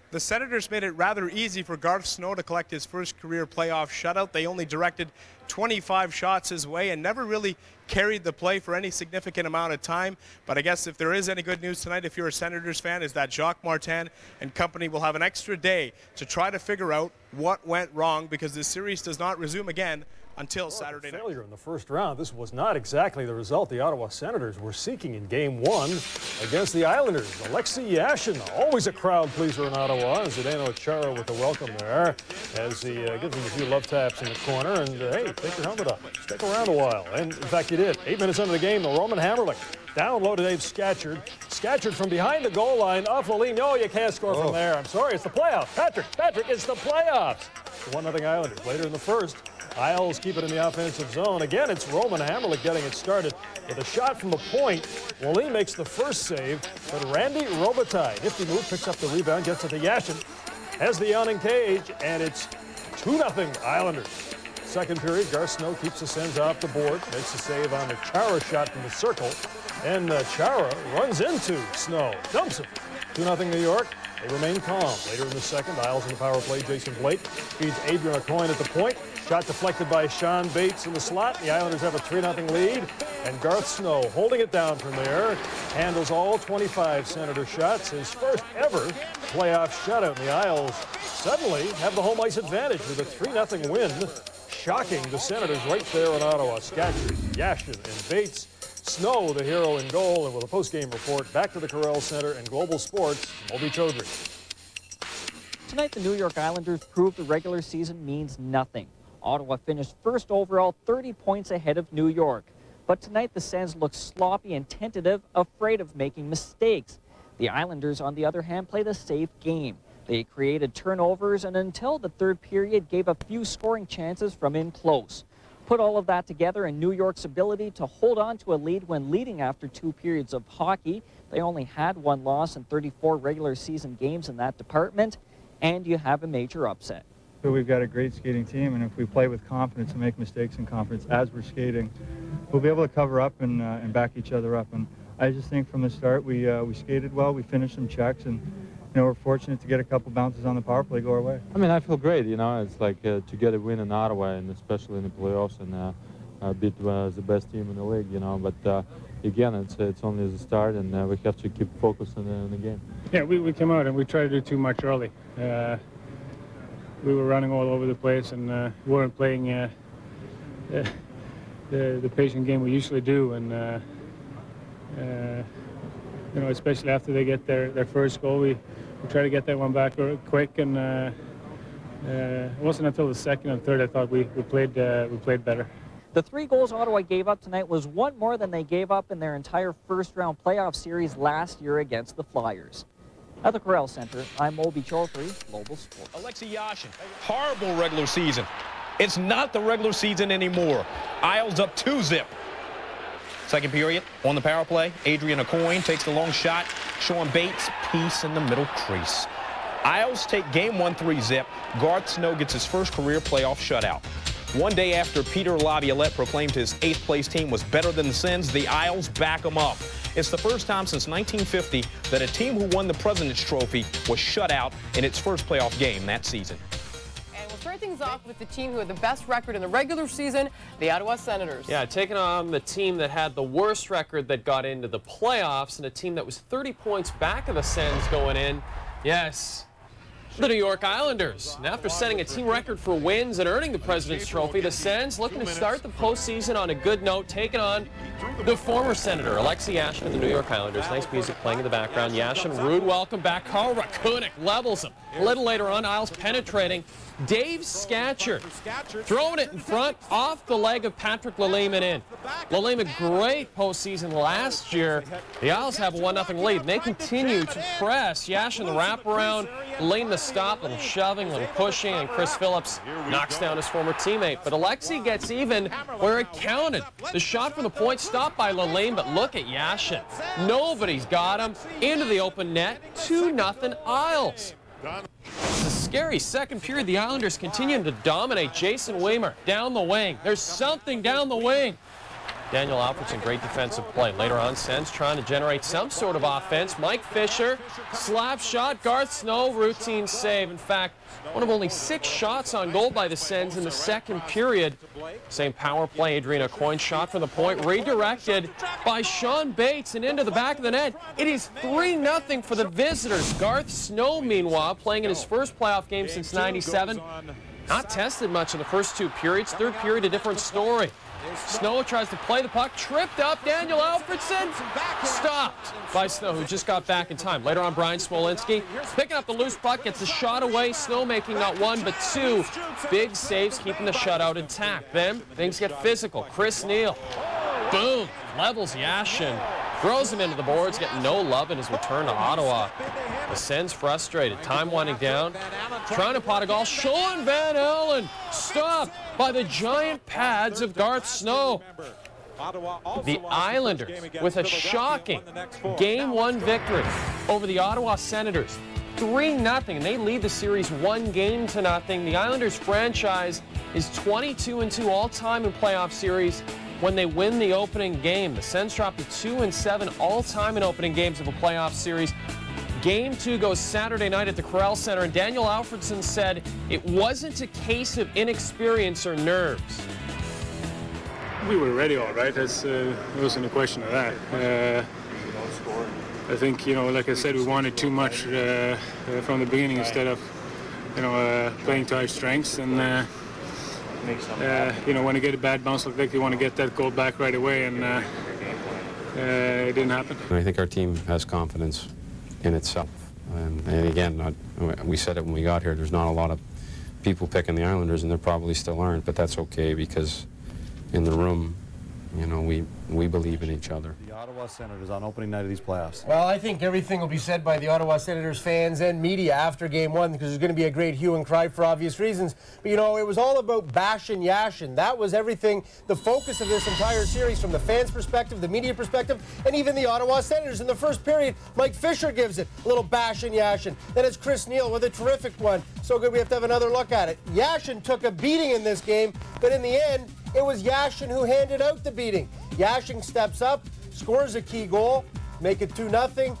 The Senators made it rather easy for Garth Snow to collect his first career playoff shutout. They only directed 25 shots his way and never really carried the play for any significant amount of time. But I guess if there is any good news tonight, if you're a Senators fan, is that Jacques Martin and company will have an extra day to try to figure out what went wrong, because this series does not resume again until Saturday night. Failure in the first round. This was not exactly the result the Ottawa Senators were seeking in Game 1 against the Islanders. Alexei Yashin, always a crowd pleaser in Ottawa. Zdeno Chara with the welcome there as he gives him a few love taps in the corner. And hey, take your helmet off. Stick around a while. And in fact, he did. 8 minutes into the game, the Roman Hammerlick down low to Dave Scatchard. Scatchard from behind the goal line. Off Laline. No, you can't score from there. I'm sorry, it's the playoffs. Patrick, it's the playoffs. 1-0 Islanders. Later in the first, Isles keep it in the offensive zone. Again, it's Roman Hammerlick getting it started with a shot from the point. Laline makes the first save, but Randy Robitaille, nifty move, picks up the rebound, gets it to Yashin, has the yawning cage, and it's 2-0 Islanders. Second period, Garth Snow keeps the Sens off the board, makes a save on the Chara shot from the circle, and Chara runs into Snow, dumps him. 2-0 New York. They remain calm. Later in the second, Isles in the power play. Jason Blake feeds Adrian Aucoin at the point. Shot deflected by Sean Bates in the slot. The Islanders have a 3-0 lead. And Garth Snow, holding it down from there, handles all 25 Senator shots, his first ever playoff shutout. The Isles suddenly have the home ice advantage with a 3-0 win, shocking the Senators right there in Ottawa. Scatchard, Yashin, and Bates. Snow, the hero in goal, and with a post-game report, back to the Corral Center and Global Sports, Moby Chaudhry. Tonight, the New York Islanders proved the regular season means nothing. Ottawa finished first overall, 30 points ahead of New York. But tonight, the Sens looked sloppy and tentative, afraid of making mistakes. The Islanders, on the other hand, played a safe game. They created turnovers and until the third period gave a few scoring chances from in close. Put all of that together and New York's ability to hold on to a lead when leading after 2 periods of hockey. They only had 1 loss in 34 regular season games in that department, and you have a major upset. But we've got a great skating team, and if we play with confidence and make mistakes in confidence as we're skating, we'll be able to cover up and back each other up. And I just think from the start we skated well, we finished some checks, and we're fortunate to get a couple bounces on the power play go our way. I mean, I feel great, It's like to get a win in Ottawa, and especially in the playoffs, and beat the best team in the league, But again, it's only the start, and we have to keep focused on the game. Yeah, we came out and we tried to do too much early. We were running all over the place and weren't playing the patient game we usually do. And especially after they get their first goal, we try to get that one back quick. And it wasn't until the second and third I thought we played better. The 3 goals Ottawa gave up tonight was 1 more than they gave up in their entire first-round playoff series last year against the Flyers. At the Corral Center, I'm Moby Chaudhry, Global Sports. Alexei Yashin, horrible regular season. It's not the regular season anymore. Isles up 2-0. Second period, on the power play, Adrian Aucoin takes the long shot. Sean Bates, piece in the middle crease. Isles take game 1 3-0. Garth Snow gets his first career playoff shutout. One day after Peter Laviolette proclaimed his 8th place team was better than the Sens, the Isles back him up. It's the first time since 1950 that a team who won the President's Trophy was shut out in its first playoff game that season. And we'll start things off with the team who had the best record in the regular season, the Ottawa Senators. Yeah, taking on the team that had the worst record that got into the playoffs and a team that was 30 points back of the Sens going in. Yes, the New York Islanders. And after setting a team record for wins and earning the President's Trophy, the Sens looking to start the postseason on a good note, taking on the former Senator, Alexei Yashin of the New York Islanders. Nice music playing in the background. Yashin, rude welcome back. Karl Rakunik levels him. A little later on, Isles penetrating. Dave Scatchard throwing it in front off the leg of Patrick Lalime and in. Lalime, a great postseason last year. The Isles have a 1-0 lead, and they continue to press. Yashin the wraparound, Lalime the stop, little shoving, little pushing, and Chris Phillips knocks down his former teammate. But Alexei gets even where it counted. The shot from the point stopped by Lalime, but look at Yashin. Nobody's got him into the open net. 2-0 Isles. It's a scary second period. The Islanders continuing to dominate. Jason Weimer down the wing. There's something down the wing. Daniel Alfredson, great defensive play. Later on, Sens trying to generate some sort of offense. Mike Fisher, slap shot. Garth Snow, routine save. In fact, one of only 6 shots on goal by the Sens in the second period. Same power play. Adrian Aucoin shot from the point, redirected by Sean Bates and into the back of the net. It is 3-0 for the visitors. Garth Snow, meanwhile, playing in his first playoff game since '97. Not tested much in the first 2 periods. Third period, a different story. Snow tries to play the puck, tripped up. Daniel Alfredson stopped by Snow, who just got back in time. Later on, Brian Smolinski picking up the loose puck, gets a shot away. Snow making not 1 but 2 big saves, keeping the shutout intact. Then things get physical. Chris Neal, boom, levels Yashin, throws him into the boards, getting no love in his return to Ottawa. The Sens frustrated. Time winding down. Trying to pot a goal. Sean Van Allen stopped by the giant pads of Garth Snow. The Islanders with a shocking Game 1 victory over the Ottawa Senators. 3-0, and they lead the series 1-0. The Islanders franchise is 22-2 all-time in playoff series when they win the opening game. The Sens dropped to 2-7 all-time in opening games of a playoff series. Game 2 goes Saturday night at the Corral Center, and Daniel Alfredson said it wasn't a case of inexperience or nerves. We were ready all right. There wasn't a question of that. I think, like I said, we wanted too much from the beginning instead of, playing to our strengths. And, when you get a bad bounce like that, you want to get that goal back right away, and it didn't happen. I think our team has confidence in itself. And again, we said it when we got here, there's not a lot of people picking the Islanders, and there probably still aren't, but that's okay because in the room, we believe in each other. The Ottawa Senators on opening night of these playoffs. Well, I think everything will be said by the Ottawa Senators fans and media after Game 1 because there's going to be a great hue and cry for obvious reasons. But, it was all about bashing Yashin. That was everything, the focus of this entire series from the fans' perspective, the media perspective, and even the Ottawa Senators. In the first period, Mike Fisher gives it, a little bashing Yashin. Then it's Chris Neil with a terrific one. So good we have to have another look at it. Yashin took a beating in this game, but in the end, it was Yashin who handed out the beating. Yashin steps up, scores a key goal, make it 2-0.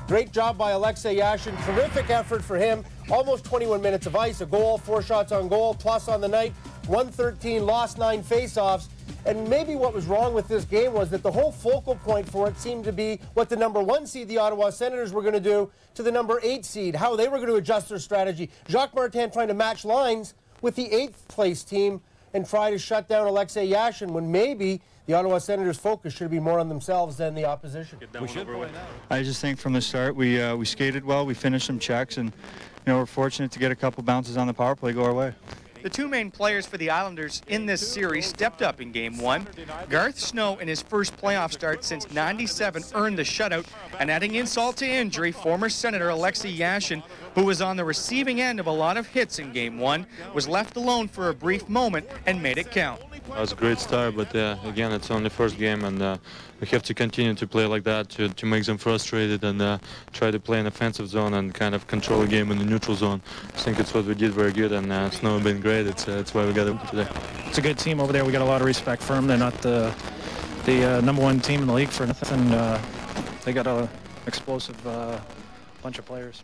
Great job by Alexei Yashin. Terrific effort for him. Almost 21 minutes of ice, a goal, 4 shots on goal, plus on the night. 113, lost 9 faceoffs. And maybe what was wrong with this game was that the whole focal point for it seemed to be what the number 1 seed, the Ottawa Senators, were going to do to the number 8 seed, how they were going to adjust their strategy. Jacques Martin trying to match lines with the 8th place team and try to shut down Alexei Yashin when maybe the Ottawa Senators' focus should be more on themselves than the opposition. I just think from the start we skated well, we finished some checks, and we're fortunate to get a couple bounces on the power play go our way. The two main players for the Islanders in this series stepped up in Game 1. Garth Snow, in his first playoff start since '97, earned the shutout, and adding insult to injury, former Senator Alexei Yashin, who was on the receiving end of a lot of hits in Game 1, was left alone for a brief moment and made it count. It was a great start, but again, it's only first game, and we have to continue to play like that to make them frustrated and try to play in offensive zone and kind of control the game in the neutral zone. I think it's what we did very good, and Snow has been great. It's why we got it today. It's a good team over there. We got a lot of respect for them. They're not the number 1 team in the league for nothing. They got an explosive bunch of players.